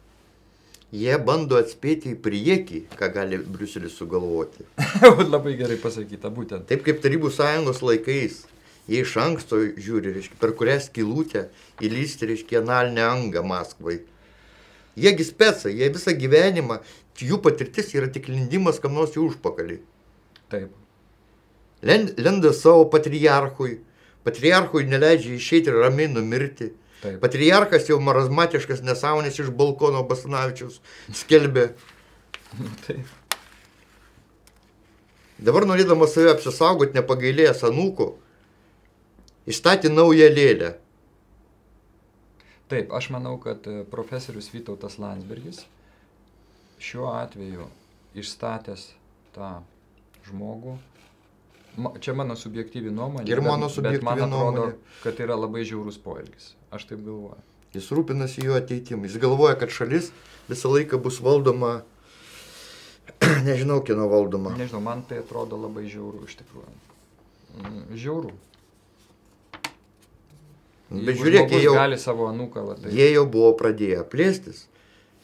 Jie bando atspėti į priekį, ką gali Briuselis sugalvoti. Labai gerai pasakyta, būtent. Taip kaip Tarybų sąjungos laikais, jie iš anksto žiūri, reiškia, per kurią skylutę įlysti, reiškia, analinę angą Maskvai. Jiegi specai, jie visą gyvenimą, jų patirtis yra tik lindimas kam nors į užpakalį. Taip. Lenda savo patriarchui neleidžia išeiti ir ramiai numirti. Taip. Patriarchas jau marazmatiškas nesąmonės iš balkono Basanavičiaus skelbė. Taip. Dabar norėdamas save apsisaugoti nepagailėjęs anūko, įstatė naują lėlę. Taip, aš manau, kad profesorius Vytautas Landsbergis šiuo atveju išstatęs tą žmogų, čia mano subjektyvi nuomonė, ir mano subjektyvi bet man atrodo, nuomonė, kad yra labai žiaurus poelgis. Aš taip galvoju. Jis rūpinasi jo ateitimu. Jis galvoja, kad šalis visą laiką bus valdoma, nežinau, kieno valdoma. Nežinau, man tai atrodo labai žiauru iš tikrųjų. Žiauru. Bet žiūrėk, gali savo anūką, jie jau buvo pradėję plėstis.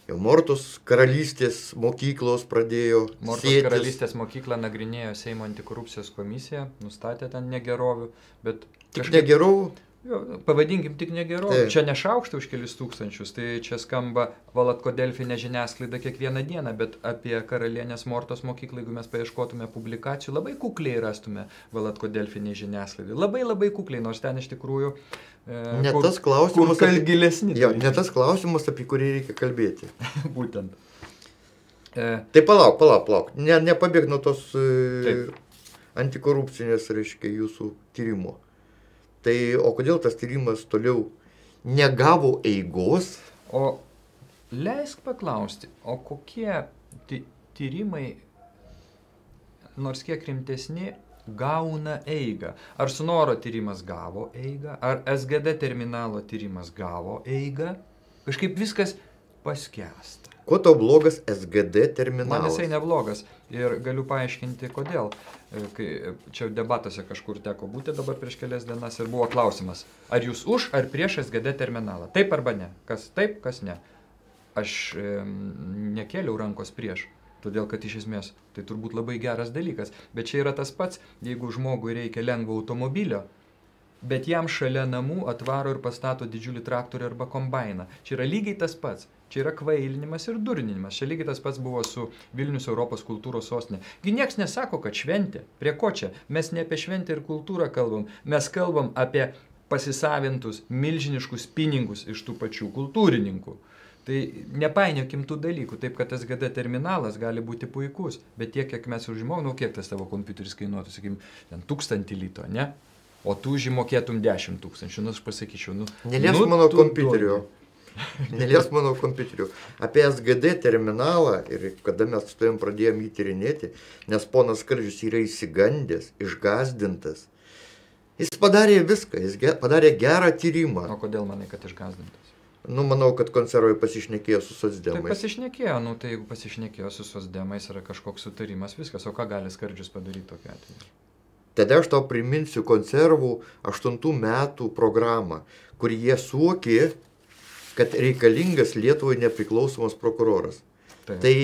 Jau Mortos karalystės mokyklos pradėjo Mortos sėtis. karalystės mokyklą nagrinėjo Seimo antikorupcijos komisija, nustatė ten negerovių, bet... Tik negerovių? Jo, pavadinkim tik negerovių. Taip. Čia ne šaukštai už kelis tūkstančius, tai čia skamba Valatkodelfinė žiniasklaida kiekvieną dieną, bet apie karalienės Mortos mokyklą, jeigu mes paieškotume publikacijų, labai kukliai rastume Valatkodelfinė žiniasklaida. Labai kukliai, nors ten iš tikrųjų... Ne tas klausimas, gilesni. Jo, ne tas klausimas, apie kurį reikia kalbėti. Būtent. Tai palauk. Nepabėg nuo tos antikorupcinės, reiškia, jūsų tyrimo. Tai, o kodėl tas tyrimas toliau negavo eigos? O leisk paklausti, o kokie tyrimai, nors kiek rimtesni, gauna eigą? Ar Snoro tyrimas gavo eigą? Ar SGD terminalo tyrimas gavo eigą? Kažkaip viskas paskęsta. Kuo tau blogas SGD terminalas? Man jisai neblogas ir galiu paaiškinti, kodėl. Kai čia debatuose kažkur teko būti dabar prieš kelias dienas ir buvo klausimas, ar jūs už ar prieš SGD terminalą? Taip arba ne? Kas taip, kas ne? Aš nekėliau rankos prieš. Todėl, kad iš esmės tai turbūt labai geras dalykas. Bet čia yra tas pats, jeigu žmogui reikia lengvo automobilio, bet jam šalia namų atvaro ir pastato didžiulį traktorių arba kombainą. Čia yra lygiai tas pats. Čia yra kvailinimas ir durinimas. Čia lygiai tas pats buvo su Vilnius Europos kultūros sostinė. Gi nieks nesako, kad šventė. Prie ko čia? Mes ne apie šventę ir kultūrą kalbam. Mes kalbam apie pasisavintus milžiniškus pinigus iš tų pačių kultūrininkų. Tai nepainiokim tų dalykų, taip kad SGD terminalas gali būti puikus, bet tiek, kiek mes užmokėtum, kiek tas tavo kompiuteris kainuotų, sakykim, 1000 litų, ne? O tu užmokėtum 10 000, aš pasakyčiau, Neliesk mano kompiuterio. Nelies mano kompiuterių. Apie SGD terminalą ir kada mes su tavim pradėjom jį tyrinėti, nes ponas Skardžius yra įsigandęs, išgazdintas. Jis padarė viską, padarė gerą tyrimą. O kodėl manai, kad išgazdintas? Nu, manau, kad konservai pasišnekėjo su socdemais. Tai pasišnekėjo, nu tai jeigu pasišnekėjo su socdemais, yra kažkoks sutarimas, viskas, o ką gali Skardžius padaryti tokiu atveju? Tada aš tau priminsiu konservų 8 metų programą, kur jie suokė, kad reikalingas Lietuvai nepriklausomas prokuroras. Taip. Tai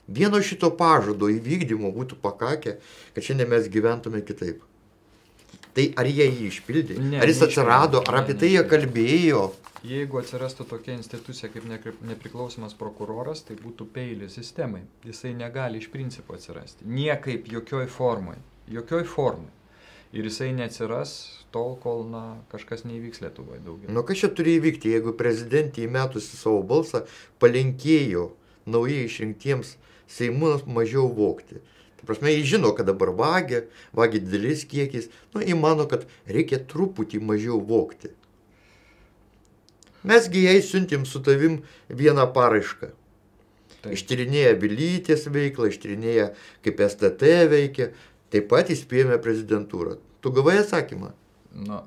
vieno šito pažado įvykdymo būtų pakakę, kad šiandien mes gyventume kitaip. Tai ar jie jį išpildė? Ne, Ar jis atsirado? Ar apie tai jie kalbėjo? Jeigu atsirastų tokia institucija kaip nepriklausomas prokuroras, tai būtų peilis sistemai. Jisai negali iš principo atsirasti. Niekaip, jokioj formai. Jokioj formai. Ir jisai neatsiras tol, kol kažkas neįvyks Lietuvoje daugiau. Nu, kas čia turi įvykti, jeigu prezidentė įmetusi savo balsą palinkėjo naujai išrinktiems Seimūnams mažiau vogti. Tai prasme, jis žino, kad dabar vagia didelis kiekis. Nu, jis mano, kad reikia truputį mažiau vogti. Mesgi jai siuntėm su tavim vieną paraišką. Taip. Ištyrinėję Vilytės veiklą, ištyrinėję kaip STT veikia, taip pat įspėjome prezidentūrą. Tu gavai atsakymą? Na,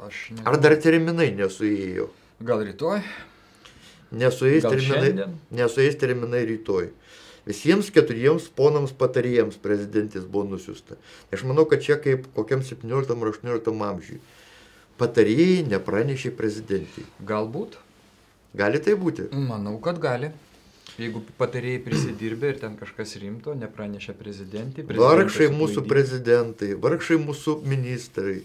aš ne. Ar dar terminai nesuėjo? Gal rytoj? Nesuėjęs terminai rytoj. Visiems 4 ponams patarėjams prezidentės buvo nusiusta. Aš manau, kad čia kaip kokiam 17 ar 18 amžiui. Patarėjai nepranešė prezidentai. Galbūt? Gali tai būti? Manau, kad gali. Jeigu patarėjai prisidirbė ir ten kažkas rimto, nepranešė prezidentai. Vargšai mūsų prezidentai, vargšai mūsų ministrai.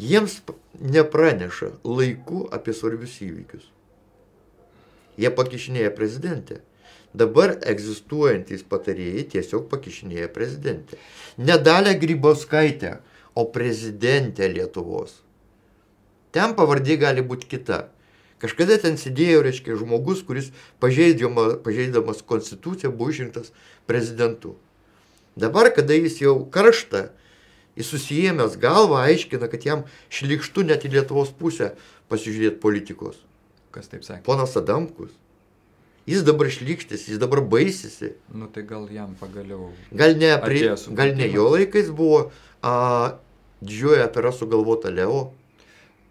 Jiems nepraneša laiku apie svarbius įvykius. Jie pakišinėja prezidentę. Dabar egzistuojantys patarėjai tiesiog pakišinėja prezidentę. Ne Dalią Grybauskaitę, o prezidentę Lietuvos. Ten pavardė gali būti kita. Kažkada ten sėdėjo, reiškia, žmogus, kuris pažeisdamas konstituciją buvo išrinktas prezidentu. Dabar, kada jis jau karšta, jis susijėmęs galvą aiškina, kad jam šlikštu net į Lietuvos pusę pasižiūrėti politikos. Kas taip sakė? Ponas Adamkus. Jis dabar šlykštis, jis dabar baisisi. Nu tai gal jam pagaliau... Gal ne jo laikais buvo didžioji afera sugalvota Leo.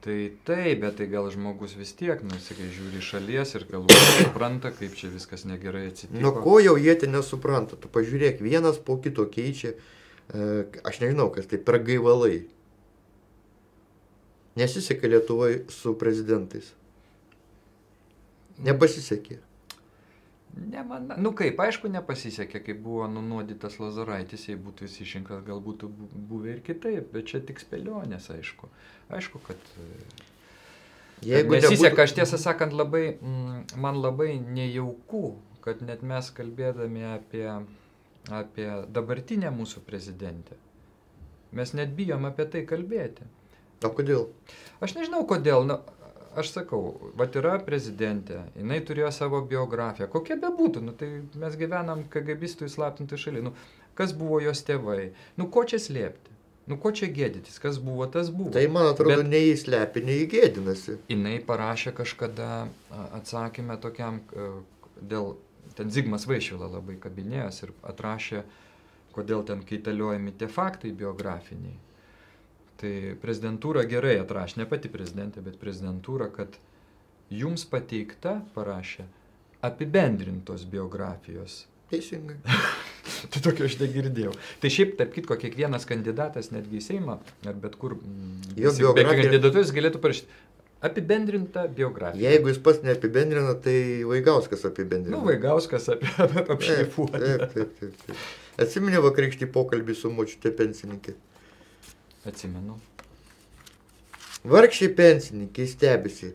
Tai taip, bet tai gal žmogus vis tiek, sakai, žiūri šalies ir galbūt supranta, kaip čia viskas negerai atsitiko. Nu ko jau jie ten nesupranta, tu pažiūrėk, vienas po kito keičia, aš nežinau, kas tai per gaivalai. Nesisekė Lietuvoje su prezidentais. Nepasisekė. Nu kaip, aišku, nepasisekė, kai buvo nunuodytas Lozoraitis, jei būtų jis išrinktas, gal būtų buvę ir kitaip, bet čia tik spėlionės, aišku. Aišku, kad nesiseka, aš tiesą sakant, man labai nejauku, kad net mes kalbėdami apie dabartinę mūsų prezidentę, mes net bijom apie tai kalbėti. O kodėl? Aš nežinau kodėl. Aš sakau, vat yra prezidentė, jinai turėjo savo biografiją, kokia bebūtų, tai mes gyvenam KGBistų įslaptintų šaly, kas buvo jos tėvai, ko čia slėpti, ko čia gėdytis, kas buvo, tas buvo. Tai man atrodo, nei jis slepi, nei gėdinasi. Jinai parašė kažkada atsakymę tokiam, ten Zigmas Vaišvila labai kabinėjęs ir atrašė, kodėl ten kaitaliojami tie faktai biografiniai. Tai prezidentūra gerai atrašė, ne pati prezidentė, bet prezidentūra, kad jums pateikta, parašė, apibendrintos biografijos. Teisingai. Tai tokio aš negirdėjau. Tai šiaip, tarp kitko, kiekvienas kandidatas, netgi į Seimą, ar bet kur, be kandidatus galėtų parašyti apibendrinta biografija. Jeigu jis pats neapibendrina, tai Vaigauskas apibendrina. Vaigauskas apšlifuoja. Taip. Atsimeni vakarykštį pokalbį su močiute pensininkė? Atsimenu. Vargšiai pensininkai stebisi,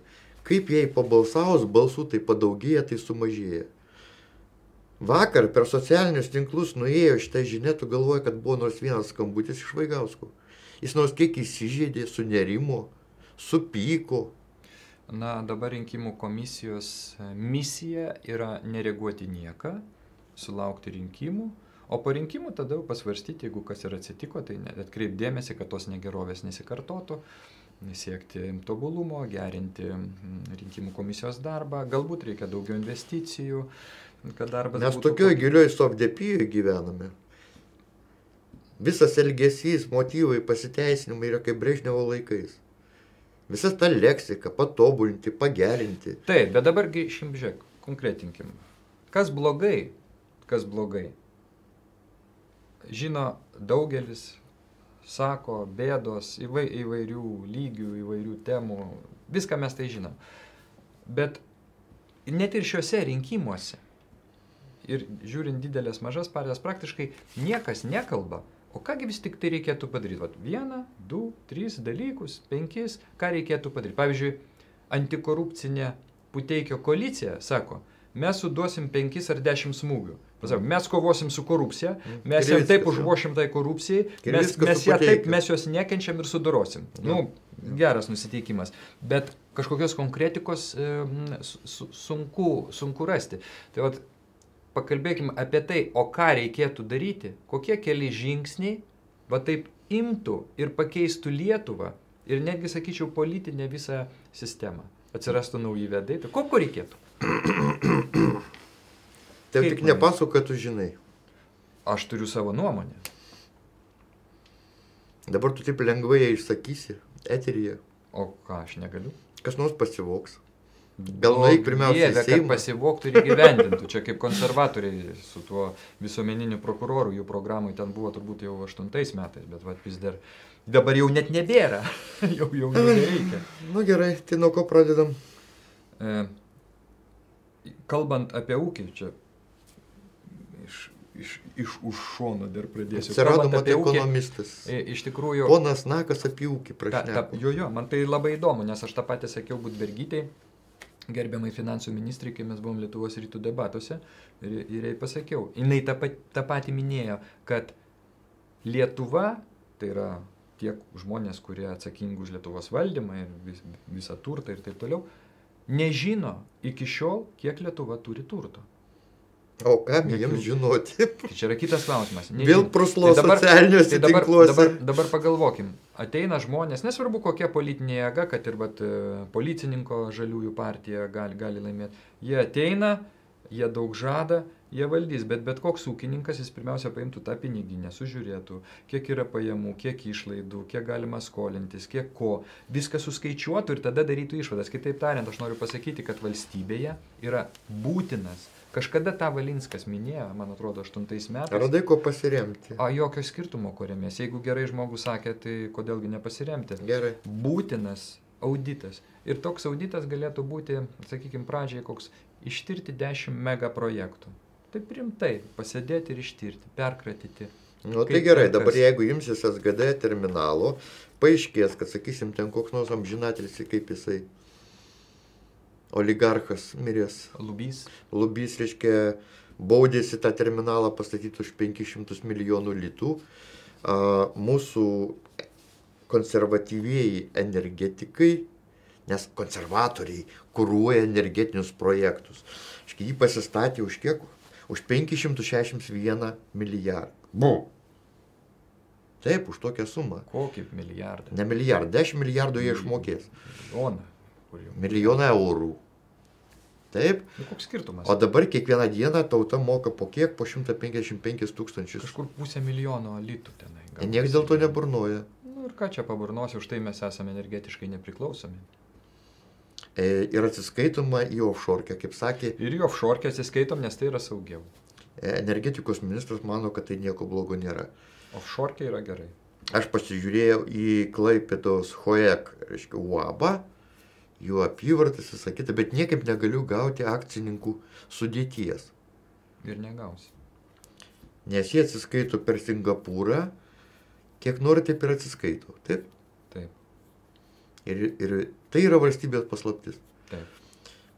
kaip jai pabalsavus balsų tai padaugėja, tai sumažėja. Vakar per socialinius tinklus nuėjo šitą žinią, tu galvoji, kad buvo nors vienas skambutis iš Vaigausko. Jis nors kiek įsižeidė, sunerimo, supyko. Dabar rinkimų komisijos misija yra nereaguoti nieką, sulaukti rinkimų. O po rinkimų tada pasvarstyti, jeigu kas ir atsitiko, tai atkreipdėmėsi, kad tos negerovės nesikartotų. siekti tobulumo, gerinti rinkimų komisijos darbą, galbūt reikia daugiau investicijų, kad darbas Mes būtų... tokioje gilioje sovdepijoje gyvename. Visas elgesys, motyvai, pasiteisinimai yra kaip Brežnevo laikais. Visa ta leksika, patobulinti, pagerinti. Taip, bet dabar grįžkim, žiūrėk, konkretinkim. Kas blogai? Kas blogai? Žino daugelis, sako, bėdos įvairių lygių, įvairių temų. Viską mes tai žinom. Bet net ir šiuose rinkimuose, ir žiūrint didelės mažas partijas, praktiškai niekas nekalba. O kągi vis tik tai reikėtų padaryti? Vat 1, 2, 3 dalykus, 5, ką reikėtų padaryti? Pavyzdžiui, antikorupcinė Puteikio koalicija sako, mes suduosim 5 ar 10 smūgių. Pasako, mes kovosim su korupcija, mes jam taip užvošim tai korupcijai, mes juos nekenčiam ir sudorosim. Nu, geras nusiteikimas. Bet kažkokios konkretikos sunku rasti. Tai vat, pakalbėkime apie tai, o ką reikėtų daryti, kokie keli žingsniai, va taip imtų ir pakeistų Lietuvą ir netgi, sakyčiau, politinę visą sistemą. Atsirastų nauji vedai. Tai ko reikėtų? Tai tik nepasuk, kad tu žinai. Aš turiu savo nuomonę. Dabar tu taip lengvai ją išsakysi eteryje. O ką, aš negaliu? Kas nors pasivoks. Gal nueik pirmiausia į Seimą. Kad pasivoktų ir įgyvendintų. Čia kaip konservatoriai su tuo visuomeniniu prokuroru, jų programai ten buvo turbūt jau 8 metais, bet vat vis dar dabar jau net nebėra. jau nereikia. Nu gerai, tai nuo ko pradedam? Kalbant apie ūkį, čia iš už šono dar pradėsiu. Atsirado mat ekonomistas. Iš tikrųjų... Ponas Nakas apie ūkį prašneko. Jo, man tai labai įdomu, nes aš tą patį sakiau Budbergytei, gerbiamai finansų ministrai, kai mes buvom Lietuvos rytų debatuose, ir jai pasakiau. Jinai tą patį minėjo, kad Lietuva, tai yra tiek žmonės, kurie atsakingi už Lietuvos valdymą ir visą turtą ir taip toliau, nežino iki šiol, kiek Lietuva turi turto. O kam jiems žinoti? Tai čia yra kitas klausimas. Vėl pruslos socialiniuose tinkluose. Dabar pagalvokim. Ateina žmonės, nesvarbu kokia politinė jėga, kad ir policininko žaliųjų partija gali laimėti. Jie ateina, jie daug žada, jie valdys, bet koks ūkininkas jis pirmiausia paimtų tą piniginę, sužiūrėtų, kiek yra pajamų, kiek išlaidų, kiek galima skolintis, kiek ko. Viską suskaičiuotų ir tada darytų išvadas. Kitaip tariant, aš noriu pasakyti, kad valstybėje yra būtinas. Kažkada tą Valinskas minėjo, man atrodo, 8 metais. Radai ko pasiremti. Jokio skirtumo, ko remės. Jeigu gerai žmogus sakė, tai kodėlgi nepasiremti. Gerai. Būtinas auditas. Ir toks auditas galėtų būti, sakykime, pradžiai koks ištirti 10 megaprojektų. Taip rimtai, pasėdėti ir ištirti, perkratyti. Nu tai gerai, dabar jeigu imsis SGD terminalo, paaiškės, kad, sakysim, ten koks nors amžinatilsi, kaip jisai oligarchas miręs. Lubys, reiškia, baudėsi tą terminalą pastatyti už 500 milijonų litų. Mūsų konservatyvieji energetikai, nes konservatoriai kuruoja energetinius projektus. Jį pasistatė už kiek? Už 561 milijardą. Taip, už tokią sumą. Kokį milijardą? Ne milijardą, 10 milijardų jie išmokės. Milijoną eurų. Taip. Koks skirtumas? O dabar kiekvieną dieną tauta moka po kiek? Po 155 tūkstančius. Kažkur 500 milijono litų tenai. Niekas dėl to neburnoja. Nu ir ką čia paburnosi, už tai mes esame energetiškai nepriklausomi. Ir atsiskaitoma į offshore, kaip sakė. Ir į offshore atsiskaitom, nes tai yra saugiau. Energetikos ministras mano, kad tai nieko blogo nėra. Offshore yra gerai. Aš pasižiūrėjau į Klaipėdos HOEK, reiškia, UABą, jų apyvartas, visą kitą, bet niekaip negaliu gauti akcininkų sudėties. Ir negausi. Nes jie atsiskaito per Singapūrą, kiek nori, taip ir atsiskaito. Taip? Taip. Ir tai yra valstybės paslaptis. Taip.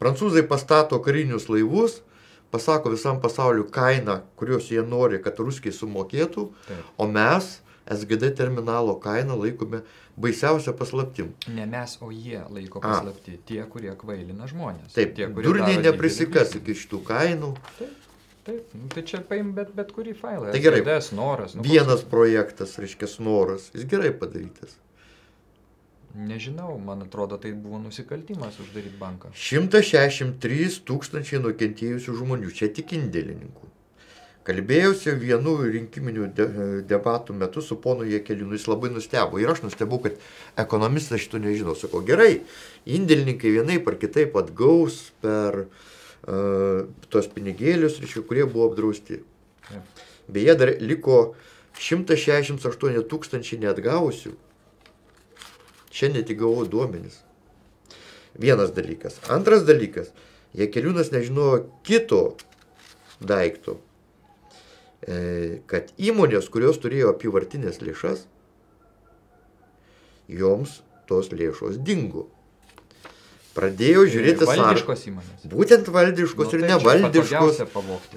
Prancūzai pastato karinius laivus, pasako visam pasauliu kainą, kurios jie nori, kad ruskiai sumokėtų, taip. O mes SGD terminalo kainą laikome baisiausia paslaptim. Ne mes, o jie laiko paslapti. Tie, kurie kvailina žmonės. Taip, durniai neprisikas iki šitų kainų. Taip. Tai čia paim bet kurį failą. Tai gerai, Snoras. Vienas projektas, reiškia Snoras, jis gerai padarytas. Nežinau, man atrodo, tai buvo nusikaltimas uždaryti banką. 163 tūkstančiai nukentėjusių žmonių, čia tik indėlininkų. Kalbėjausi vienų rinkiminių debatų metu su ponu Jakeliūnu, jis labai nustebo. Ir aš nustebau, kad ekonomistas šito nežino. Sakau, gerai, indėlininkai vienaip ar kitaip atgaus per tos pinigėlius, kurie buvo apdrausti. Beje, dar liko 168 tūkstančiai neatgavusių. Šiandien tik gavau duomenis. Vienas dalykas. Antras dalykas. Jakeliūnas nežinojo kito daikto, kad įmonės, kurios turėjo apyvartinės lėšas, joms tos lėšos dingo. Pradėjo žiūrėti valdiškos įmonės. Būtent valdiškos ir nevaldiškos.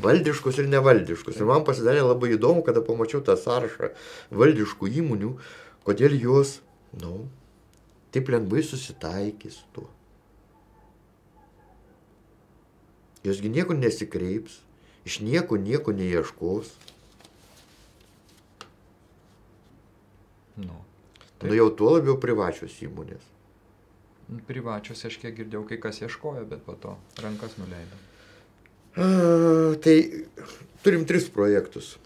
Valdiškos ir nevaldiškos. Ir man pasidarė labai įdomu, kada pamačiau tą sąrašą valdiškų įmonių, kodėl jos, taip lengvai susitaikys tuo. Josgi nieko nesikreips, iš nieko neieškos. Jau tuo labiau privačios įmonės. Privačios, aš kiek girdėjau, kai kas ieškojo, bet po to rankas nuleido. Tai turim 3 projektus.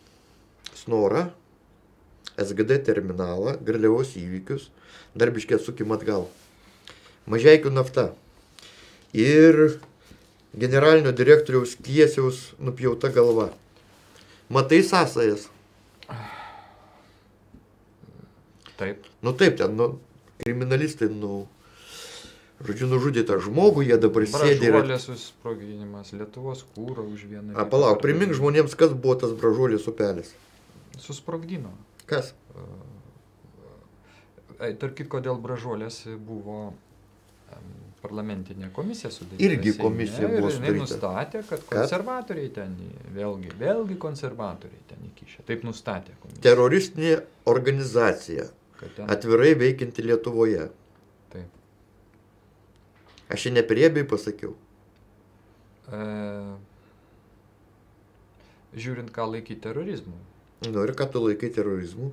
Snorą, SGD terminalą, Garliavos įvykius, dar biškį atsukim atgal. Mažeikių nafta ir generalinio direktoriaus Kiesiaus nupjauta galva. Matai sąsajas? Taip. Taip, ten, kriminalistai, žodžiu, nužudė tą žmogų, jie dabar sėdė. Bražuolės susprogdinimas, Lietuvos kūro už vieną. Palauk, primink žmonėms, kas buvo tas Bražuolės upelis. Susprogdino. Kas? Tarp kitko, dėl Bražuolės buvo parlamentinė komisija sudaryta. Irgi komisija buvo sudaryta. Ir nustatė, kad konservatoriai ten, vėlgi konservatoriai ten įkišė. Taip nustatė komisija. Teroristinė organizacija, atvirai veikianti Lietuvoje. Taip. Aš čia nepriebiai pasakiau. Žiūrint, ką laikyti terorizmu. Ir ką tu laikai terorizmu?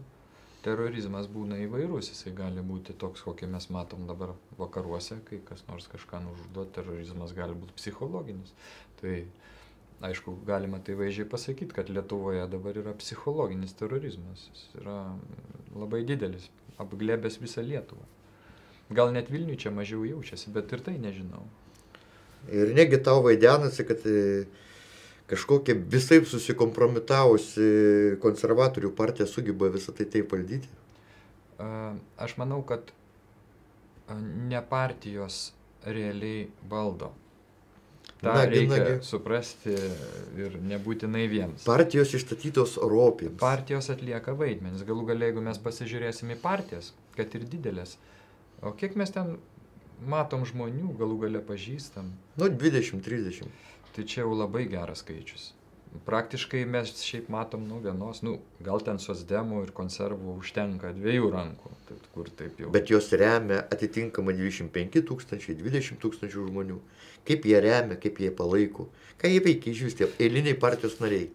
Terorizmas būna įvairus, jisai gali būti toks, kokį mes matom dabar vakaruose, kai kas nors kažką nužudo, terorizmas gali būti psichologinis. Tai, aišku, galima tai vaizdžiai pasakyti, kad Lietuvoje dabar yra psichologinis terorizmas. Jis yra labai didelis, apglėbęs visą Lietuvą. Gal net Vilniui čia mažiau jaučiasi, bet ir tai nežinau. Ir negi tau vaidenasi, kad kažkokia visaip susikompromitavusi konservatorių partija sugeba visą tai taip valdyti? Aš manau, kad ne partijos realiai valdo. Ta reikia suprasti ir nebūtinai vienas. Partijos išstatytos ropėms. Partijos atlieka vaidmenis. Galų gale, jeigu mes pasižiūrėsim į partijas, kad ir didelės, o kiek mes ten matom žmonių, galų gale pažįstam? 20-30. Tai čia jau labai geras skaičius. Praktiškai mes šiaip matom vienos, gal ten socdemų ir konservų užtenka 2 rankų, kur taip jau. Bet jos remia atitinkamai 25 tūkstančiai, 20 tūkstančių žmonių. Kaip jie remia, kaip jie palaiko? Ką jie veikia iš vis tie eiliniai partijos nariai?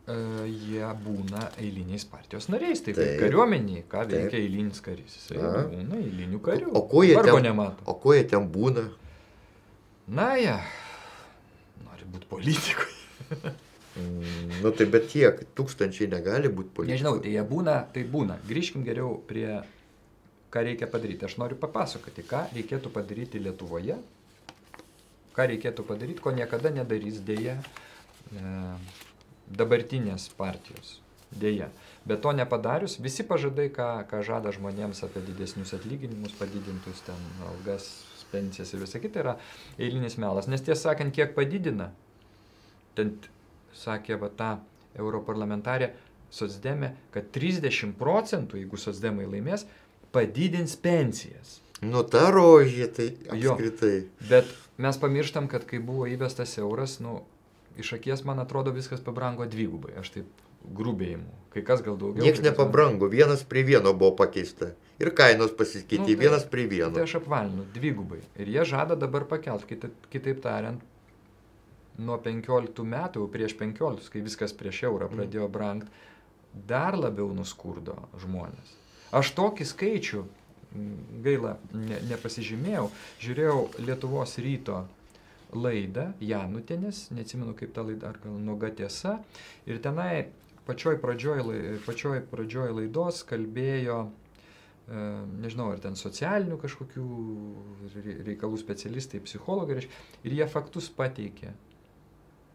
Jie būna eiliniais partijos nariais, taip kariuomeniai, ką veikia eilinis karys. Jis būna eilinių karių. O ko jie ten būna? Jie nori būti politikai. Tai bet tiek, tūkstančiai negali būti politikai. Nežinau, tai būna. Grįžkim geriau prie, ką reikia padaryti. Aš noriu papasakoti, ką reikėtų padaryti Lietuvoje, ką reikėtų padaryti, ko niekada nedarys dėja dabartinės partijos. Dėja. Bet to nepadarius, visi pažadai, ką žada žmonėms apie didesnius atlyginimus, padidintus ten algas, pensijas ir visą kitą, yra eilinis melas. Nes tiesą sakant, kiek padidina, ten sakė ta europarlamentarė socdemė, kad 30%, jeigu socdemai laimės, padidins pensijas. Ta rožė, tai apskritai. Bet mes pamirštam, kad kai buvo įvestas euras, iš akies, man atrodo, viskas pabrango 2. Aš taip grubiai imu. Kai kas gal daugiau. Niekas nepabrango, 1:1 buvo pakeista. Ir kainos pasikeitė 1:1. Tai aš apvalinu 2. Ir jie žada dabar pakelt, kitaip tariant, nuo 15 metų, prieš 15, kai viskas prieš eurą pradėjo brangt, dar labiau nuskurdo žmonės. Aš tokį skaičių gaila, nepasižymėjau, žiūrėjau Lietuvos ryto laidą, Janutienės, neatsimenu kaip ta laida, ar gal Nuoga tiesa, ir tenai pačioj pradžioj laidos kalbėjo, nežinau, ar ten socialinių kažkokių reikalų specialistai, psichologai, ir jie faktus pateikė.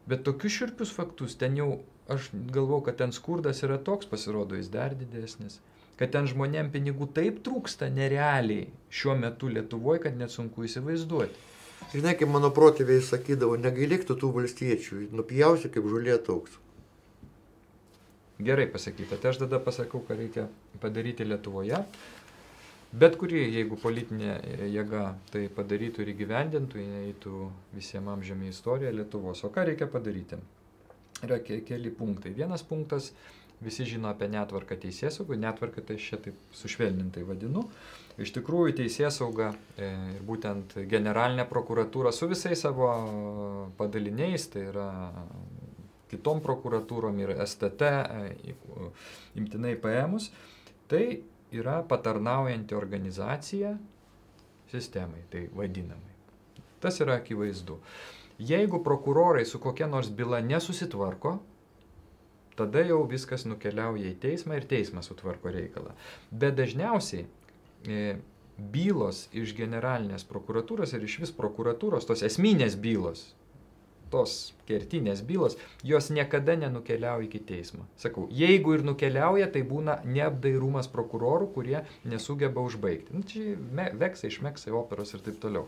Bet tokius šiurpius faktus, ten jau, aš galvau, kad ten skurdas yra toks, pasirodo, jis dar didesnis, kad ten žmonėm pinigų taip trūksta nerealiai šiuo metu Lietuvoje, kad net sunku įsivaizduoti. Žinai, kaip mano protėviai sakydavo, negailėk tų valstiečių, nupjausi kaip žolė augs. Gerai pasakyta, tai aš tada pasakau, ką reikia padaryti Lietuvoje. Bet kuri, jeigu politinė jėga tai padarytų ir įgyvendintų, įeitų visiems amžiam į istoriją Lietuvos. O ką reikia padaryti? Yra keli punktai. Vienas punktas, visi žino apie netvarką teisėsaugą. Netvarką tai aš čia taip sušvelnintai vadinu. Iš tikrųjų teisėsauga ir būtent generalinė prokuratūra su visais savo padaliniais, tai yra kitom prokuratūrom ir STT, imtinai paėmus, tai yra patarnaujanti organizacija sistemai, tai vadinamai. Tas yra akivaizdu. Jeigu prokurorai su kokia nors byla nesusitvarko, tada jau viskas nukeliauja į teismą ir teismas sutvarko reikalą. Bet dažniausiai bylos iš generalinės prokuratūros ir iš vis prokuratūros, tos esminės bylos, tos kertinės bylos, jos niekada nenukeliauja iki teismo. Sakau, jeigu ir nukeliauja, tai būna neapdairumas prokurorų, kurie nesugeba užbaigti. Čia veksai, išmeksai, operos ir taip toliau.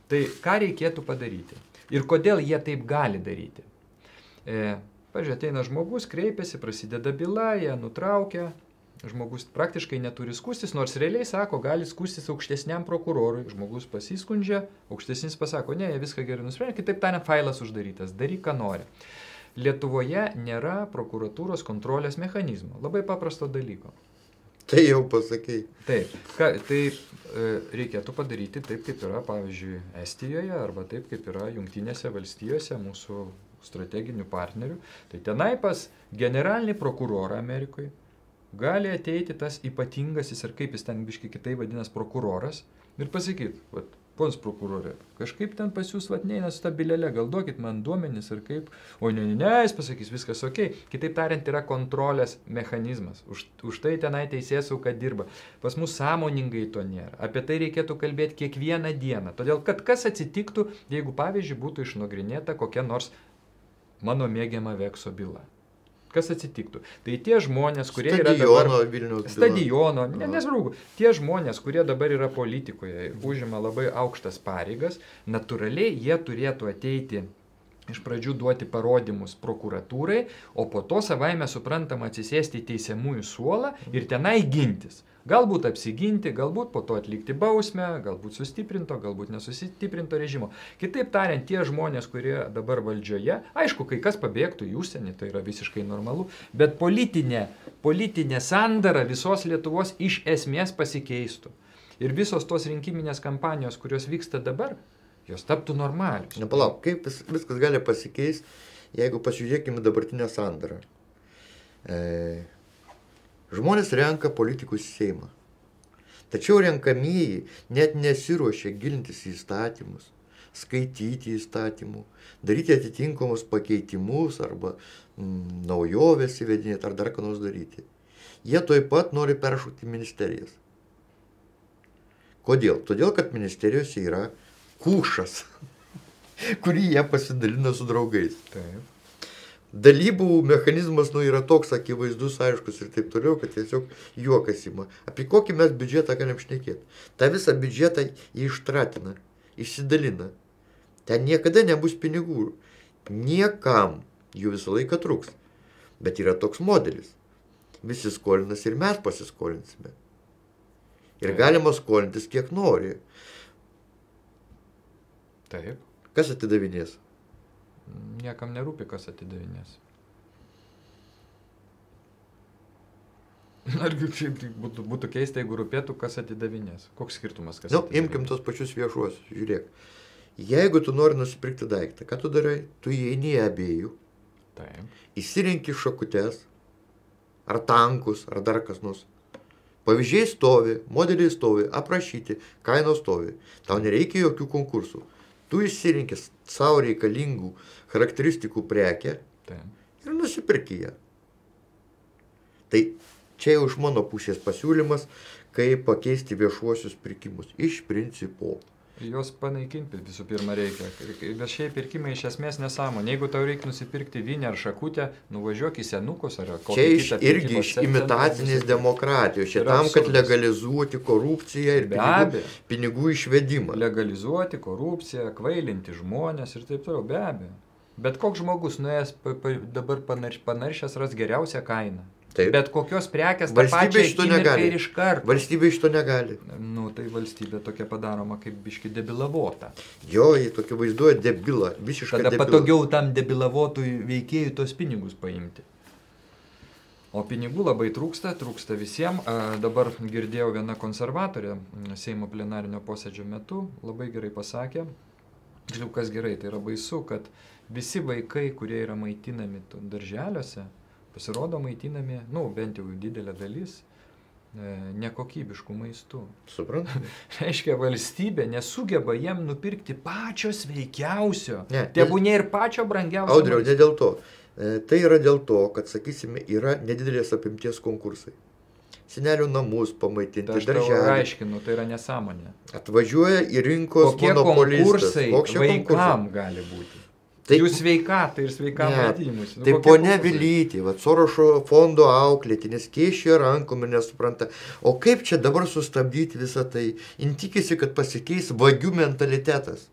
Tai ką reikėtų padaryti? Ir kodėl jie taip gali daryti? Pavyzdžiui, ateina žmogus, kreipiasi, prasideda byla, jie nutraukia. Žmogus praktiškai neturi skųstis, nors realiai sako, gali skųstis aukštesniam prokurorui. Žmogus pasiskundžia, aukštesnis pasako, ne, jie viską gerai nusprendė, kitaip tariant, failas uždarytas, daryk, ką nori. Lietuvoje nėra prokuratūros kontrolės mechanizmo, labai paprasto dalyko. Tai jau pasakei. Taip, tai reikėtų padaryti taip, kaip yra, pavyzdžiui, Estijoje, arba taip, kaip yra Jungtinėse valstijose, mūsų strateginių partnerių. Tai tenai pas generalinį prokurorą Amerikoje gali ateiti tas ypatingasis, ar kaip jis ten biškai kitai vadinas, prokuroras, ir pasakyti, pons prokurorė, kažkaip ten pas jūs neina su ta bilelė, gal duokit man duomenis, ar kaip, o ne, jis pasakys, viskas ok. Kitaip tariant, yra kontrolės mechanizmas, už tai tenai teisėsauga dirba. Pas mus sąmoningai to nėra, apie tai reikėtų kalbėti kiekvieną dieną, todėl kad kas atsitiktų, jeigu pavyzdžiui būtų išnagrinėta kokia nors mano mėgiama Vekso byla. Kas atsitiktų? Tai tie žmonės, kurie yra dabar... Stadiono, nesvarbu. Tie žmonės, kurie dabar yra politikoje, užima labai aukštas pareigas, natūraliai jie turėtų ateiti iš pradžių duoti parodymus prokuratūrai, o po to savaime suprantama atsisėsti į teisiamųjų suolą ir tenai gintis. Galbūt apsiginti, galbūt po to atlikti bausmę, galbūt sustiprinto, galbūt nesustiprinto režimo. Kitaip tariant, tie žmonės, kurie dabar valdžioje, aišku, kai kas pabėgtų į užsienį, tai yra visiškai normalu, bet politinė sandara visos Lietuvos iš esmės pasikeistų. Ir visos tos rinkiminės kampanijos, kurios vyksta dabar, jos taptų normalius. Nepalauk, kaip viskas gali pasikeisti, jeigu pasižiūrėkime dabartinę sandarą. Žmonės renka politikus į Seimą. Tačiau renkamieji net nesiruošia gilintis į įstatymus, skaityti įstatymų, daryti atitinkamus pakeitimus arba naujovės įvedinėti ar dar ką nors daryti. Jie taip pat nori peršokti ministerijas. Kodėl? Todėl, kad ministerijose yra kūšas, kurį jie pasidalina su draugais. Taip. Dalybų mechanizmas yra toks akivaizdus, aiškus ir taip toliau, kad tiesiog juokas ima. Apie kokį mes biudžetą galim šnekėti? Ta visą biudžetą jį ištratina, išsidalina. Ten niekada nebus pinigų. Niekam jų visą laiką truks. Bet yra toks modelis. Visi skolinas ir mes pasiskolinsime. Ir galima skolintis kiek nori. Taip. Kas atidavinės? Niekam nerūpi, kas atidavinės. Argi šiaip būtų keista, jeigu rūpėtų, kas atidavinės. Koks skirtumas, kas atidavinės? Imkim tos pačius viešuosius, žiūrėk. Jeigu tu nori nusipirkti daiktą, ką tu darai? Tu įeini į abiejų, įsirenki šakutes, ar tankus, ar dar kas nors. Pavyzdžiai stovi, modeliai stovi, aprašyti, kainos stovi. Tau nereikia jokių konkursų. Tu išsirinkęs savo reikalingų charakteristikų prekę ir nusipirki ją. Tai čia jau iš mano pusės pasiūlymas, kaip pakeisti viešuosius pirkimus. Iš principo. Jos panaikinti visų pirma reikia. Viešieji pirkimai iš esmės nesąmonė. Jeigu tau reikia nusipirkti vynę ar šakutę, nuvažiuok į senukus ar kokį čia kitą irgi iš imitacinės demokratijos. Čia tam, kad legalizuoti korupciją ir pinigų išvedimą. Legalizuoti korupciją, kvailinti žmonės ir taip toliau. Be abejo. Bet koks žmogus nuėjęs dabar panaršęs ras geriausią kainą. Taip. Bet kokios prekės tą pačią akimirką ir iš karto. Valstybė iš to negali. Nu, tai valstybė tokia padaroma kaip biški debilavota. Jo, jie tokia vaizduoja debilą, visišką debilą. Tada patogiau tam debilavotui veikėjui tos pinigus paimti. O pinigų labai trūksta visiems. Dabar girdėjau vieną konservatorę Seimo plenarinio posėdžio metu, labai gerai pasakė. Žinau, kas gerai, tai yra baisu, kad visi vaikai, kurie yra maitinami darželiuose, pasirodo maitinami, bent jau didelė dalis, nekokybiškų maistų. Suprantu. Reiškia, valstybė nesugeba jiem nupirkti pačio sveikiausio. Tebūnė ir pačio brangiausio. Audriau, ne dėl to. Tai yra dėl to, kad, sakysime, yra nedidelės apimties konkursai. Senelių namus pamaitinti, darželį. Aš tau aiškinu, tai yra nesąmonė. Atvažiuoja į rinkos monopolistas. Kokie konkursai vaikam gali būti? Tai, jų sveikatą ir sveikam maitinimus. Tai ponia Vilytė, Sorošo fondo auklėtinis, kėšė rankom ir nesupranta. O kaip čia dabar sustabdyti visą tai? Jin tikisi, kad pasikeis vagių mentalitetas.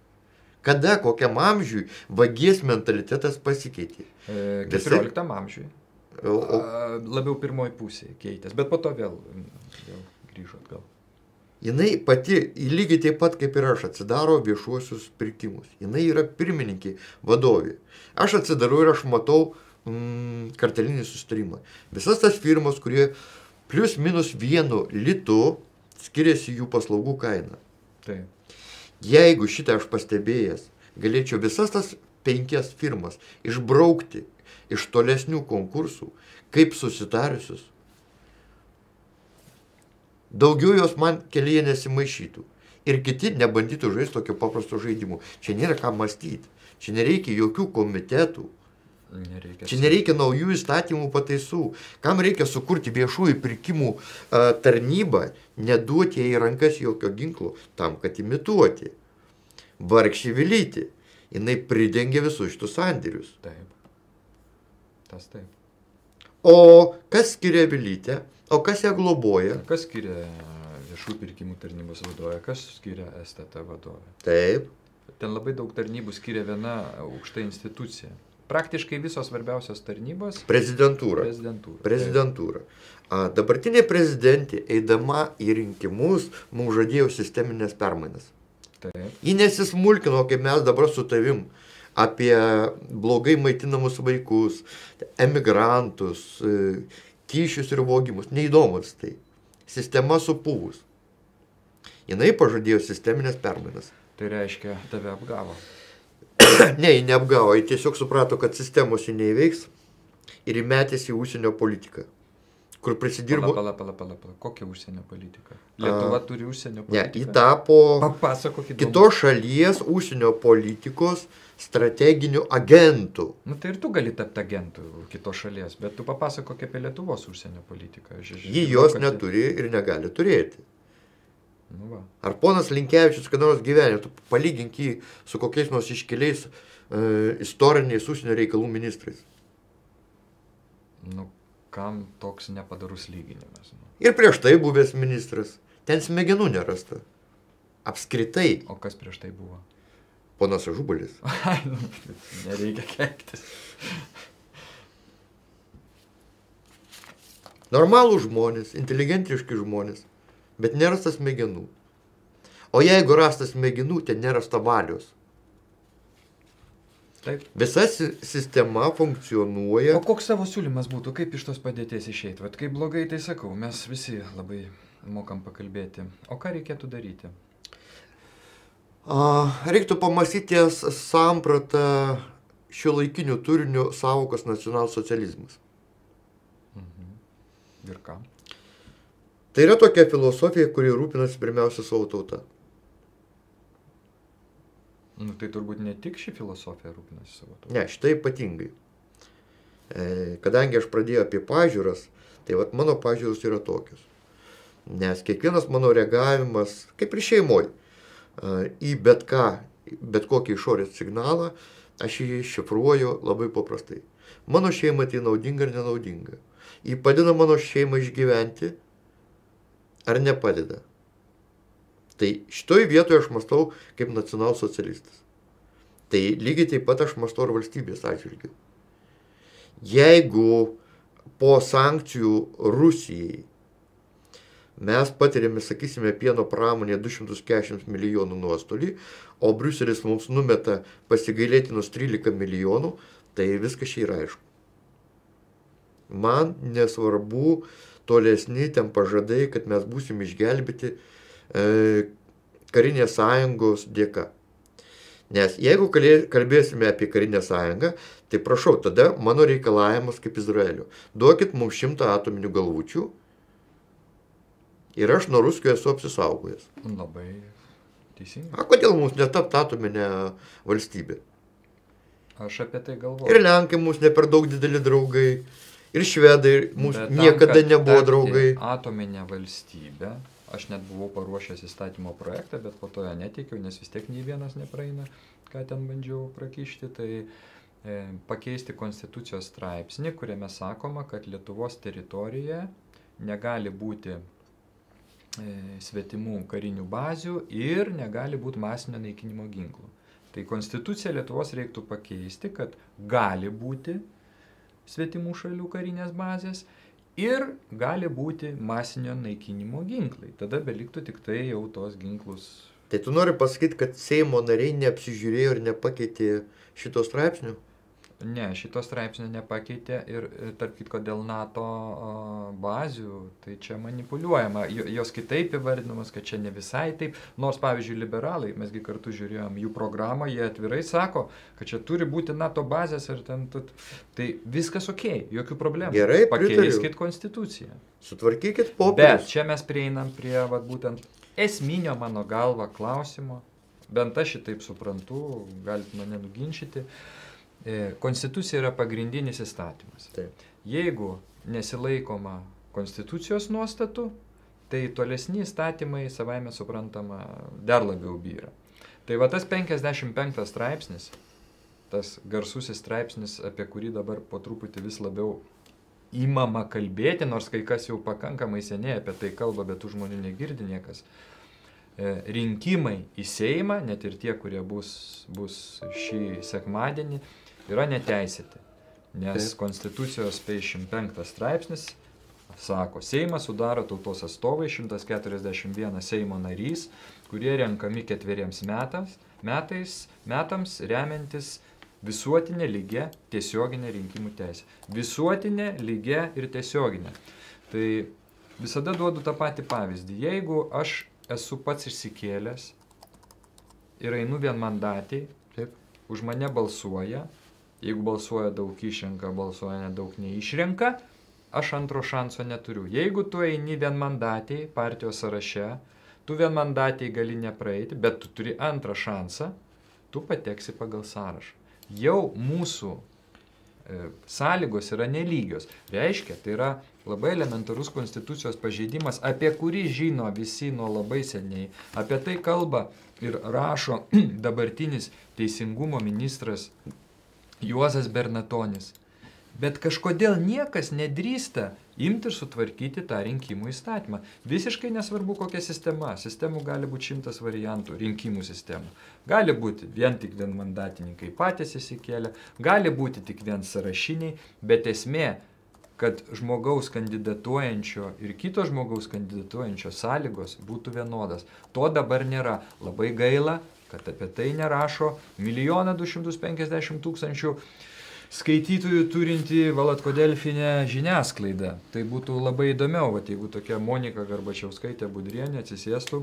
Kada, kokiam amžiui vagies mentalitetas pasikeitė? 14 amžiui. Labiau pirmoji pusė keitės, bet po to vėl grįžo atgal. Jinai pati, lygiai taip pat kaip ir aš, atsidaro viešuosius pirkimus. Jinai yra pirmininkė, vadovė. Aš atsidarau ir aš matau kartelinį susitarimą. Visas tas firmas, kurie plius minus 1 litu skiriasi jų paslaugų kaina. Taip. Jeigu šitą aš pastebėjęs, galėčiau visas tas 5 firmas išbraukti iš tolesnių konkursų, kaip susitariusius, daugiau jos man kelyje nesimaišytų. Ir kiti nebandytų žaisti tokio paprasto žaidimų. Čia nėra ką mąstyti. Čia nereikia jokių komitetų. Čia nereikia naujų įstatymų pataisų. Kam reikia sukurti viešųjų pirkimų tarnybą, neduoti jai į rankas jokio ginklo, tam, kad imituoti. Vargšė Vilytė. Jinai pridengia visus šitus sandėrius. Taip. Tas taip. O kas skiria Vilytę? O kas ją globoja? Kas skiria viešų pirkimų tarnybos vadovę? Kas skiria STT vadovę? Taip. Ten labai daug tarnybų skiria viena aukšta institucija. Praktiškai visos svarbiausios tarnybos. Prezidentūra. Dabartinė prezidentė, eidama į rinkimus, mums žadėjo sisteminės permainas. Taip. Ji nesismulkino, kaip mes dabar su tavim, apie blogai maitinamus vaikus, emigrantus, kyšius ir vogimus. Neįdomus tai. Sistema supuvus. Jinai pažadėjo sisteminės permainas. Tai reiškia, tave apgavo. Ne, ji neapgavo. Ji tiesiog suprato, kad sistemos ji neįveiks ir įmetėsi į užsienio politiką. Kur prisidirbo... Pala. Kokia užsienio politika? Lietuva turi užsienio politiką? Ne, ji tapo kitos šalies užsienio politikos strateginių agentų. Nu tai ir tu gali tapti agentų kitos šalies, bet tu papasakok apie Lietuvos užsienio politiką. Ji jos neturi ir negali turėti. Nu va. Ar ponas Linkevičius kada nors gyvenė, tu palygink jį su kokiais nors iškeliais istoriniais užsienio reikalų ministrais. Nu, kam toks nepadarus lyginimas? Ir prieš tai buvęs ministras. Ten smegenų nerasta. Apskritai. O kas prieš tai buvo? Ponas Ažubalis. Nereikia keiktis. Normalų žmonės, inteligentiški žmonės, bet nerasta smegenų. O jeigu rasta smegenų, ten nerasta valios. Taip. Visa sistema funkcionuoja. O koks savo siūlymas būtų, kaip iš tos padėties išeiti? Vat kaip blogai tai sakau, mes visi labai mokam pakalbėti. O ką reikėtų daryti? Reiktų pamąstyti sampratą šiuolaikinių turinių sąvokos nacionalsocializmas. Ir ką? Tai yra tokia filosofija, kuri rūpinasi pirmiausia savo tautą. Nu, tai turbūt ne tik ši filosofija rūpinasi savo tautą. Ne, šitai ypatingai. Kadangi aš pradėjau apie pažiūras, tai vat mano pažiūros yra tokios. Nes kiekvienas mano reagavimas, kaip ir šeimoj, į bet ką, bet kokį išorės signalą, aš jį šifruoju labai paprastai. Mano šeima tai naudinga ar nenaudinga. Jį padeda mano šeimą išgyventi ar nepadeda. Tai šitoj vietoje aš mąstau kaip nacionalsocialistas. Tai lygiai taip pat aš mąstau ir valstybės atžvilgiu. Jeigu po sankcijų Rusijai mes patiriame, sakysime, pieno pramonėje 240 milijonų nuostolį, o Briuselis mums numeta pasigailėtinus 13 milijonų, tai viskas čia yra aišku. Man nesvarbu tolesni ten pažadai, kad mes būsim išgelbėti karinės sąjungos dėka. Nes jeigu kalbėsime apie karinę sąjungą, tai prašau, tada mano reikalavimas kaip Izraelio. Duokit mums 100 atominių galvučių ir aš nuo Ruskio esu apsisaugojęs. Labai teisingai. A kodėl mums netapt atominę valstybę? Aš apie tai galvoju. Ir Lenkai mums ne per daug dideli draugai, ir Švedai mūsų niekada nebuvo draugai. Atominė valstybė, aš net buvau paruošęs įstatymo projektą, bet po to jo neteikiau, nes vis tiek nei vienas nepraeina, ką ten bandžiau prakišti, tai pakeisti konstitucijos straipsnį, kuriame sakoma, kad Lietuvos teritorijoje negali būti svetimų karinių bazių ir negali būti masinio naikinimo ginklų. Tai konstituciją Lietuvos reiktų pakeisti, kad gali būti svetimų šalių karinės bazės ir gali būti masinio naikinimo ginklai. Tada beliktų tik tai jau tos ginklus. Tai tu nori pasakyti, kad Seimo nariai neapsižiūrėjo ir nepakeitė šito straipsnio? Ne, šito straipsnio nepakeitė ir tarp kitko dėl NATO bazių, tai čia manipuliuojama. Jos kitaip įvardinamas, kad čia ne visai taip. Nors, pavyzdžiui, liberalai, mesgi kartu žiūrėjom jų programą, jie atvirai sako, kad čia turi būti NATO bazės ir ten... Tai viskas okei, jokių problemų. Gerai, pritariu. Pakeiskit konstituciją. Sutvarkykit popierius. Bet čia mes prieinam prie būtent esminio mano galva klausimo. Bent aš šitaip suprantu, galite mane nuginčyti. Konstitucija yra pagrindinis įstatymas. Taip. Jeigu nesilaikoma konstitucijos nuostatų, tai tolesni įstatymai savaime suprantama dar labiau byra. Tai va tas 55 straipsnis, tas garsusis straipsnis, apie kurį dabar po truputį vis labiau įmama kalbėti, nors kai kas jau pakankamai seniai apie tai kalba, bet tų žmonių negirdi niekas. Rinkimai į Seimą, net ir tie, kurie bus šį sekmadienį, yra neteisėti, nes Konstitucijos 55 straipsnis sako, Seimą sudaro tautos atstovai 141 Seimo narys, kurie renkami 4 metams remiantis visuotinė lygia tiesioginė rinkimų teisė. Visuotinė, lygia ir tiesioginė. Tai visada duodu tą patį pavyzdį. Jeigu aš esu pats išsikėlęs ir einu vienmandatei, už mane balsuoja, jeigu balsuoja daug išrenka, balsuoja nedaug neišrenka, aš antro šanso neturiu. Jeigu tu eini vienmandatei partijos sąraše, tu vienmandatei gali nepraeiti, bet tu turi antrą šansą, tu pateksi pagal sąrašą. Jau mūsų sąlygos yra nelygios. Reiškia, tai yra labai elementarus konstitucijos pažeidimas, apie kurį žino visi nuo labai seniai. Apie tai kalba ir rašo dabartinis teisingumo ministras Juozas Bernatonis. Bet kažkodėl niekas nedrįsta imti ir sutvarkyti tą rinkimų įstatymą. Visiškai nesvarbu kokia sistema. Sistemų gali būti 100 variantų rinkimų sistemų. Gali būti vien tik vienmandatininkai patys įsikėlę, gali būti tik vien sąrašiniai, bet esmė, kad žmogaus kandidatuojančio ir kito žmogaus kandidatuojančio sąlygos būtų vienodas. To dabar nėra. Labai gaila, kad apie tai nerašo 1 250 000 skaitytojų turinti Valatkodelfinę žiniasklaidą. Tai būtų labai įdomiau, jeigu tokia Monika Garbačiauskaitė Budrienė atsisėstų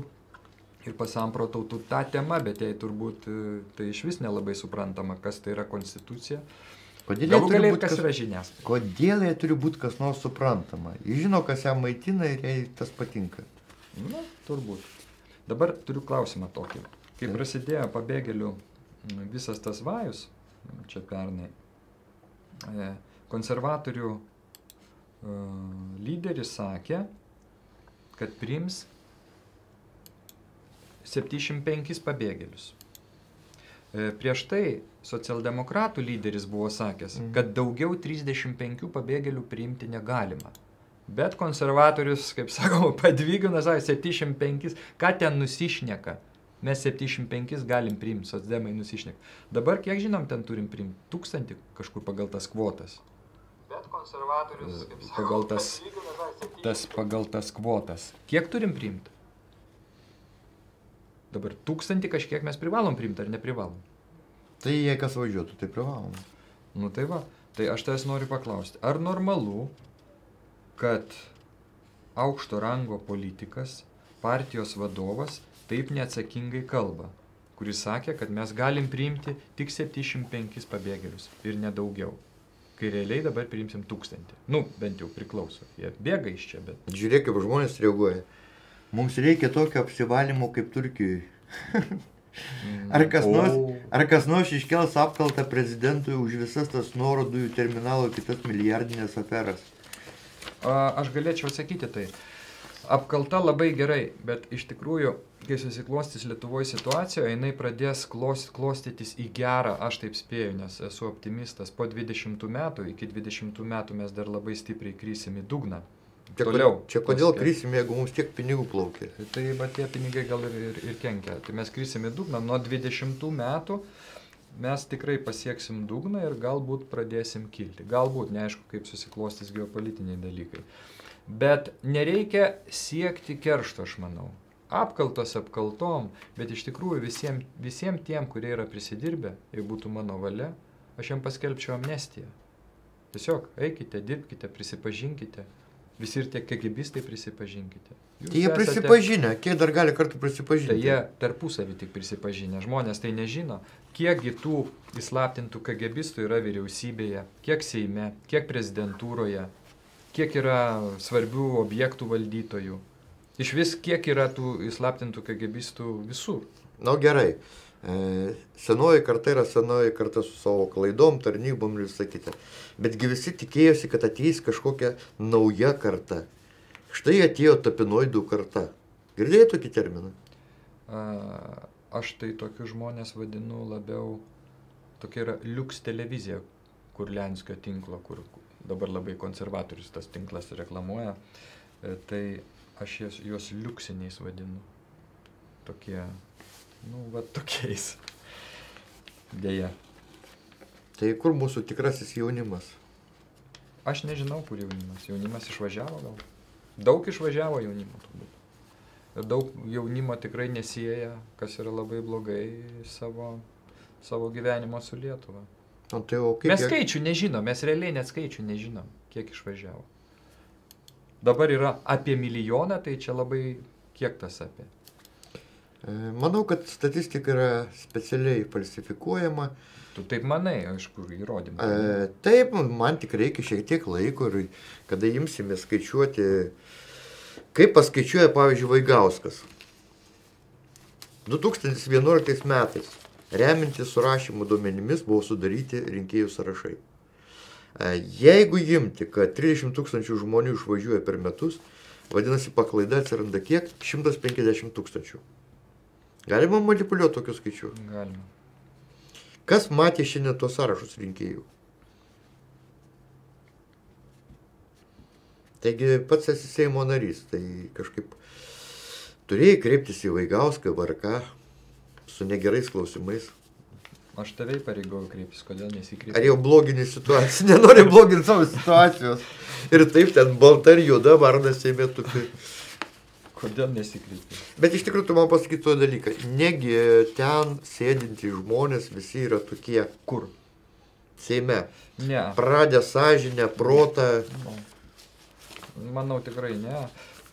ir pasamprotautų tą temą, bet jai turbūt tai iš vis nelabai suprantama, kas tai yra konstitucija, Galų galiai kas yra žiniasklaida. Kodėl jie turi būti kas nors suprantama? Jis žino, kas ją maitina ir jai tas patinka. Na, turbūt. Dabar turiu klausimą tokį. Kai prasidėjo pabėgėlių visas tas vajus, čia pernai, konservatorių lyderis sakė, kad priims 75 pabėgėlius. Prieš tai socialdemokratų lyderis buvo sakęs, kad daugiau 35 pabėgėlių priimti negalima. Bet konservatorius, kaip sakoma, padvigina, sakė 75, ką ten nusišneka. Mes 75 galim priimti, socdemai nusišneka. Dabar, kiek žinom, ten turim priimti 1000 kažkur pagal tas kvotas. Bet konservatorius, kaip sakoma, pagal tas kvotas. Kiek turim priimti? Dabar 1000 kažkiek mes privalom priimti, ar neprivalom? Tai jei kas važiuotų, tai privalom. Nu tai va, tai aš tavęs noriu paklausti, ar normalu, kad aukšto rango politikas, partijos vadovas taip neatsakingai kalba, kuris sakė, kad mes galim priimti tik 75 pabėgėlius ir nedaugiau, kai realiai dabar priimsim 1000. Nu, bent jau priklauso, jie bėga iš čia, bet... Žiūrėk, kaip žmonės reaguoja. Mums reikia tokio apsivalymo kaip Turkijoje. Ar kas nors iškels apkaltą prezidentui už visas tas Snoro dujų terminalo ir kitas milijardinės aferas? Aš galėčiau atsakyti tai. Apkalta labai gerai, bet iš tikrųjų, kai susiklostys Lietuvoje situacijoje, jinai pradės klostytis į gerą, aš taip spėju, nes esu optimistas. Po 20 metų, iki 20 metų mes dar labai stipriai krysim į dugną. Čia kodėl krysim, jeigu mums tiek pinigų plaukia? Tai tie pinigai gal ir kenkia. Tai mes krysim į dugną. Nuo 20 metų mes tikrai pasieksim dugną ir galbūt pradėsim kilti. Galbūt, neaišku, kaip susiklostys geopolitiniai dalykai. Bet nereikia siekti keršto, aš manau. Apkaltos apkaltom, bet iš tikrųjų visiems tiem, kurie yra prisidirbę, jei būtų mano valia, aš jam paskelbčiau amnestiją. Tiesiog eikite, dirbkite, prisipažinkite. Visi ir tie KGBistai prisipažinkite. Tai jie prisipažinę, kiek dar gali kartu prisipažinti? Tai jie tarpusavį tik prisipažinę, žmonės tai nežino. Kiekgi tų įslaptintų KGBistų yra vyriausybėje, kiek Seime, kiek prezidentūroje, kiek yra svarbių objektų valdytojų. Iš vis kiek yra tų įslaptintų KGBistų visur. Na gerai, senoji karta yra senoji karta su savo klaidom, tarnybom ir visą kitą. Betgi visi tikėjosi, kad ateis kažkokia nauja karta. Štai atėjo tapinoidų karta. Girdėjai tokį terminą? Aš tai tokius žmonės vadinu labiau, tokia yra Liuks televizija, Kurlianskio tinklo, kur dabar labai konservatorius tas tinklas reklamuoja. Tai aš juos liuksiniais vadinu. Tokie, tokiais. Deja. Tai kur mūsų tikrasis jaunimas? Aš nežinau, kur jaunimas. Jaunimas išvažiavo gal. Daug išvažiavo jaunimo turbūt. Ir daug jaunimo tikrai nesieja, kas yra labai blogai savo gyvenimo su Lietuva. Mes skaičių nežinom, mes realiai net skaičių nežinom, kiek išvažiavo. Dabar yra apie 1 milijoną, tai čia labai kiek tas apie? Manau, kad statistika yra specialiai falsifikuojama. Tu taip manai, aišku, įrodymą. Taip, man tik reikia šiek tiek laiko ir kada imsime skaičiuoti, kaip paskaičiuoja, pavyzdžiui, Vaigauskas. 2011 metais, remintis surašymų duomenimis, buvo sudaryti rinkėjų sąrašai. Jeigu imti, kad 30 000 žmonių išvažiuoja per metus, vadinasi, paklaida atsiranda kiek? 150 000. Galima manipuliuoti tokiu skaičiu? Galima. Kas matė šiandien tos sąrašus rinkėjų? Taigi pats esi Seimo narys, tai kažkaip turėjai kreiptis į Vaigauską, VRK, su negerais klausimais. Aš tave pareigoju kreiptis, kodėl nesikreipti? Ar jau blogini situaciją? Nenori bloginti savo situacijos. Ir taip ten balta ir juoda vardas Seime tupi. Kodėl nesikreipti? Bet iš tikrųjų tu man pasakyti to dalyką. Negi ten sėdintys žmonės visi yra tokie. Kur? Seime. Ne. Pradę sąžinę, protą. Manau tikrai ne.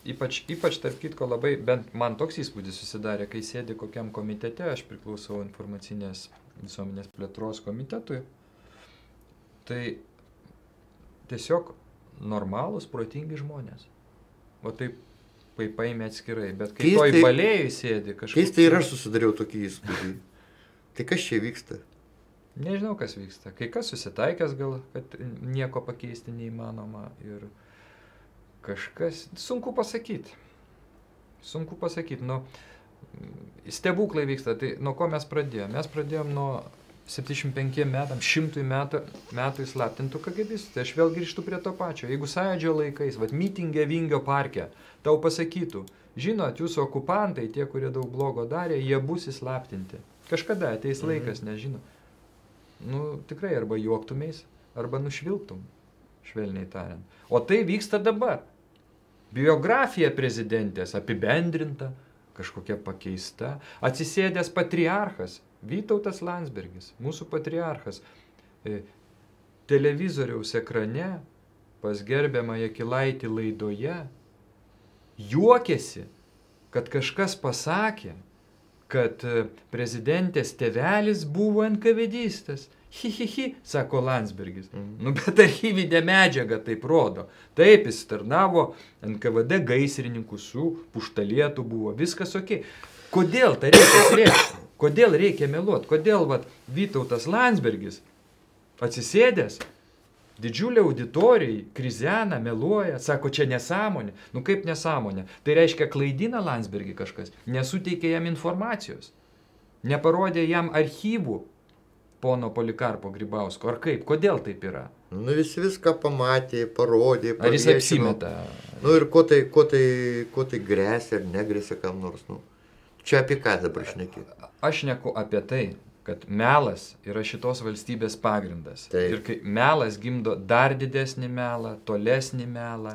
Ypač tarp kitko labai, bent man toks įspūdis susidarė, kai sėdi kokiam komitete, aš priklausau informacinės visuomenės plėtros komitetui. Tai tiesiog normalūs, protingi žmonės. O taip paėmė atskirai, bet kai toj balėjui sėdi kažkas... Keistai ir aš susidariau tokį įspūdį. Tai kas čia vyksta? Nežinau, kas vyksta. Kai kas susitaikęs gal, kad nieko pakeisti neįmanoma ir kažkas... Sunku pasakyti. Nu, stebuklai vyksta. Tai nuo ko mes pradėjome? Mes pradėjome nuo 75 metam, 100 metų įslaptintų KGBistų. Tai aš vėl grįžtu prie to pačio. Jeigu Sąjūdžio laikais, mitingė Vingio parke, tau pasakytų, žinot, jūsų okupantai, tie, kurie daug blogo darė, jie bus įslaptinti. Kažkada ateis laikas, nežinau. Nu, tikrai arba juoktumės, arba nušvilptum, švelniai tariant. O tai vyksta dabar. Biografija prezidentės apibendrinta, kažkokia pakeista. Atsisėdęs patriarchas, Vytautas Landsbergis, mūsų patriarchas, televizoriaus ekrane, pas gerbiamą Jakilaitį laidoje, juokėsi, kad kažkas pasakė, kad prezidentės tėvelis buvo NKVDistas. Hi, sako Landsbergis. Nu, bet archyvinė medžiaga taip rodo. Taip, jis tarnavo NKVD gaisrininkų su puštalietu buvo. Viskas ok. Kodėl tai reikia slėpti? Kodėl reikia meluoti? Kodėl Vytautas Landsbergis atsisėdęs, didžiulė auditorijai, krizena, meluoja, sako, čia nesąmonė. Nu kaip nesąmonė? Tai reiškia, klaidina Landsbergį kažkas, nesuteikė jam informacijos, neparodė jam archyvų pono Polikarpo Grybausko, ar kaip? Kodėl taip yra? Nu visi viską pamatė, parodė, ar jis apsimeta? Nu ir ko tai grėsia ar negrėsia kam nors, nu. Čia apie ką dabar šneki? Aš šneku apie tai, kad melas yra šitos valstybės pagrindas. Taip. Ir kai melas gimdo dar didesnį melą, tolesnį melą,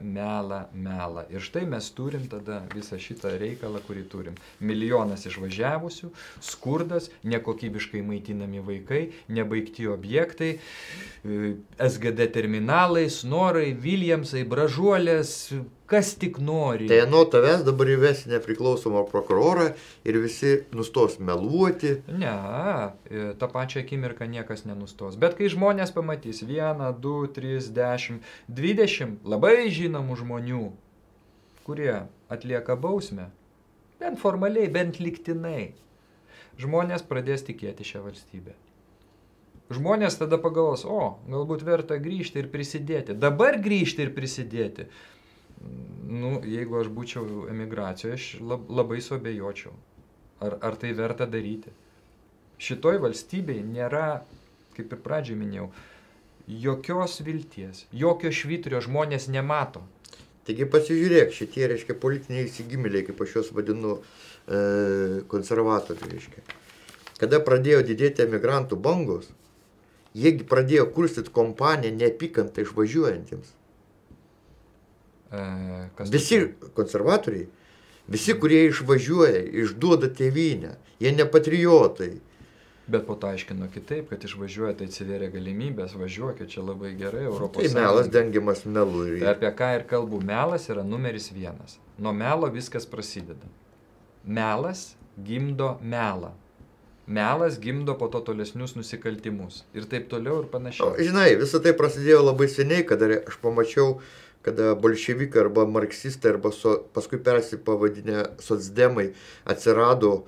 melą. Ir štai mes turim tada visą šitą reikalą, kurį turim. Milijonas išvažiavusių, skurdas, nekokybiškai maitinami vaikai, nebaigti objektai, SGD terminalai, Snorai, Williamsai, Bražuolės, kas tik nori. Tai nuo tavęs dabar įvesi nepriklausomą prokurorą ir visi nustos meluoti. Ne, tą pačią akimirką niekas nenustos. Bet kai žmonės pamatys 1, 2, 3, 10, 20 labai žinomų žmonių, kurie atlieka bausmę, bent formaliai, bent lygtinai, žmonės pradės tikėti šią valstybę. Žmonės tada pagalvos, galbūt verta grįžti ir prisidėti. Dabar grįžti ir prisidėti. Nu, jeigu aš būčiau emigracijoje, aš labai suabejočiau. Ar tai verta daryti? Šitoj valstybėje nėra, kaip ir pradžiai minėjau, jokios vilties, jokio švyturio žmonės nemato. Taigi pasižiūrėk, šitie, reiškia, politiniai įsigimėliai, kaip aš juos vadinu, konservatoriai, reiškia. Kada pradėjo didėti emigrantų bangos, jie pradėjo kurstyti kompaniją neapykantą išvažiuojantiems. Visi konservatoriai, visi, kurie išvažiuoja, išduoda tėvynę, jie ne patriotai. Bet po to aiškino kitaip, kad išvažiuoja, tai atsiveria galimybės, važiuokit, čia labai gerai, Europos Sąjunga. Tai melas dengiamas melu. Tai apie ką ir kalbu, melas yra numeris 1. Nuo melo viskas prasideda. Melas gimdo melą. Melas gimdo po to tolesnius nusikaltimus. Ir taip toliau ir panašiai. Žinai, visą tai prasidėjo labai seniai, kada aš pamačiau, kada bolševikai arba marksistai, arba paskui persipavadinę socdemai atsirado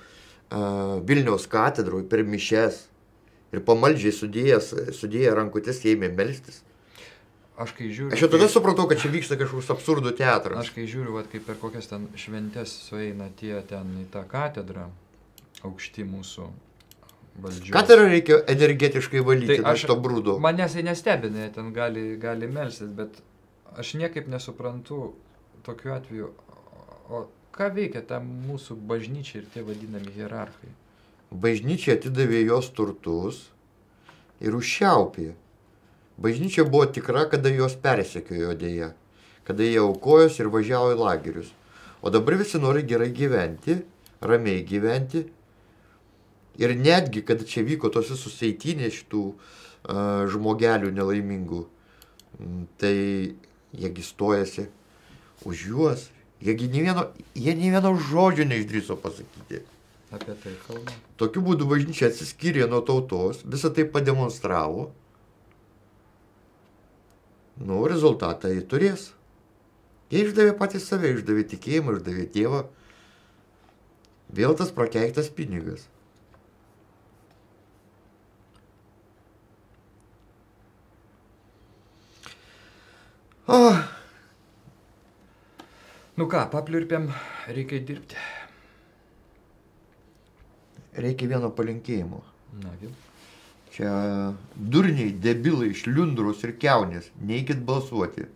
Vilniaus katedroje per mišes ir pamaldžiai sudėję rankutės ėmė melstis. Aš jau tada supratau, kad čia vyksta kažkoks absurdų teatras. Aš kai žiūriu, kaip per kokias ten šventes sueina tie ten į tą katedrą, aukšti mūsų valdžios. Katedrą reikia energetiškai valyti, tai to brūdo. Manęs nestebina, ten gali melstis, bet aš niekaip nesuprantu tokiu atveju, o ką veikia ta mūsų bažnyčia ir tie vadinami hierarchai? Bažnyčia atidavė jos turtus ir užšiaupė. Bažnyčia buvo tikra, kada jos persekiojo dėja, kada jie aukojos ir važiavo į lagerius. O dabar visi nori gerai gyventi, ramiai gyventi. Ir netgi, kada čia vyko tos visus eitynės šitų žmogelių nelaimingų, tai jiegi stojasi už juos. Jie nei vieno žodžio neišdrįso pasakyti. Apie tai kalba. Tokiu būdu bažnyčia atsiskyrė nuo tautos, visą tai pademonstravo. Nu, rezultatą jie turės. Jie išdavė patys save, išdavė tikėjimą, išdavė tėvą. Vėl tas prakeiktas pinigas. Nu ką, papliurpėm, reikia dirbti. Reikia vieno palinkėjimo. Na, vėl. Čia durniai, debilai, šliundros ir kiaunės. Neikit balsuoti.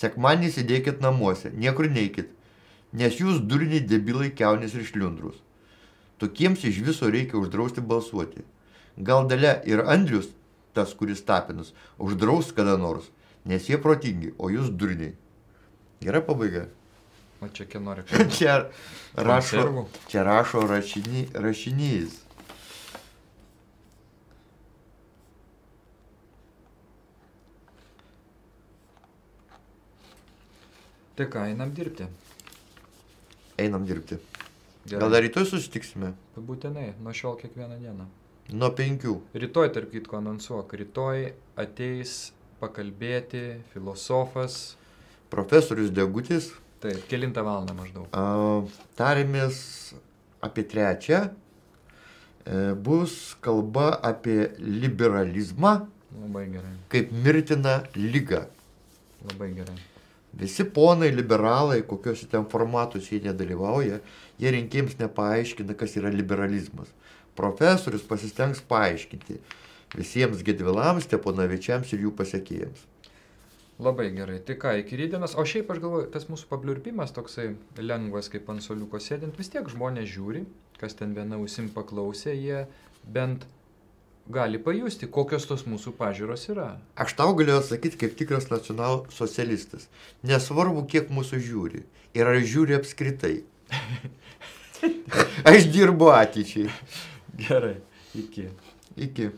Sekmadienį sėdėkit namuose. Niekur neikit. Nes jūs durniai, debilai, kiaunės ir šliundros. Tokiems iš viso reikia uždrausti balsuoti. Gal Dalia ir Andrius, tas, kuris Tapinas, uždraus kada nors. Nes jie protingi, o jūs durniai. Gera pabaiga. O čia kieno reklama? Čia rašo rašinys. Tai ką, einam dirbti? Einam dirbti. Gerai. Gal dar rytoj susitiksime? Būtinai, nuo šiol kiekvieną dieną. Nuo 5. Rytoj, tarp kitko, anonsuok. Rytoj ateis pakalbėti filosofas. Profesorius Degutis. Taip, 9 valandą maždaug. Tarėmės apie 3. Bus kalba apie liberalizmą Labai gerai. kaip mirtiną ligą. Labai gerai. Visi ponai liberalai, kokiuose ten formatus jie nedalyvauja, jie rinkėjams nepaaiškina, kas yra liberalizmas. Profesorius pasistengs paaiškinti visiems Gedvilams, Steponavičiams ir jų pasekėjams. Labai gerai. Tai ką, iki rytdienos. O šiaip aš galvoju, tas mūsų pabliurpimas toksai lengvas, kaip ant suoliuko sėdint, vis tiek žmonės žiūri, kas ten viena ausim paklausė, jie bent gali pajusti, kokios tos mūsų pažiūros yra. Aš tau galėjau atsakyti kaip tikras nacionalsocialistas. Nesvarbu, kiek mūsų žiūri. Ir ar žiūri apskritai. Aš dirbu ateičiai. Gerai. Iki. Iki.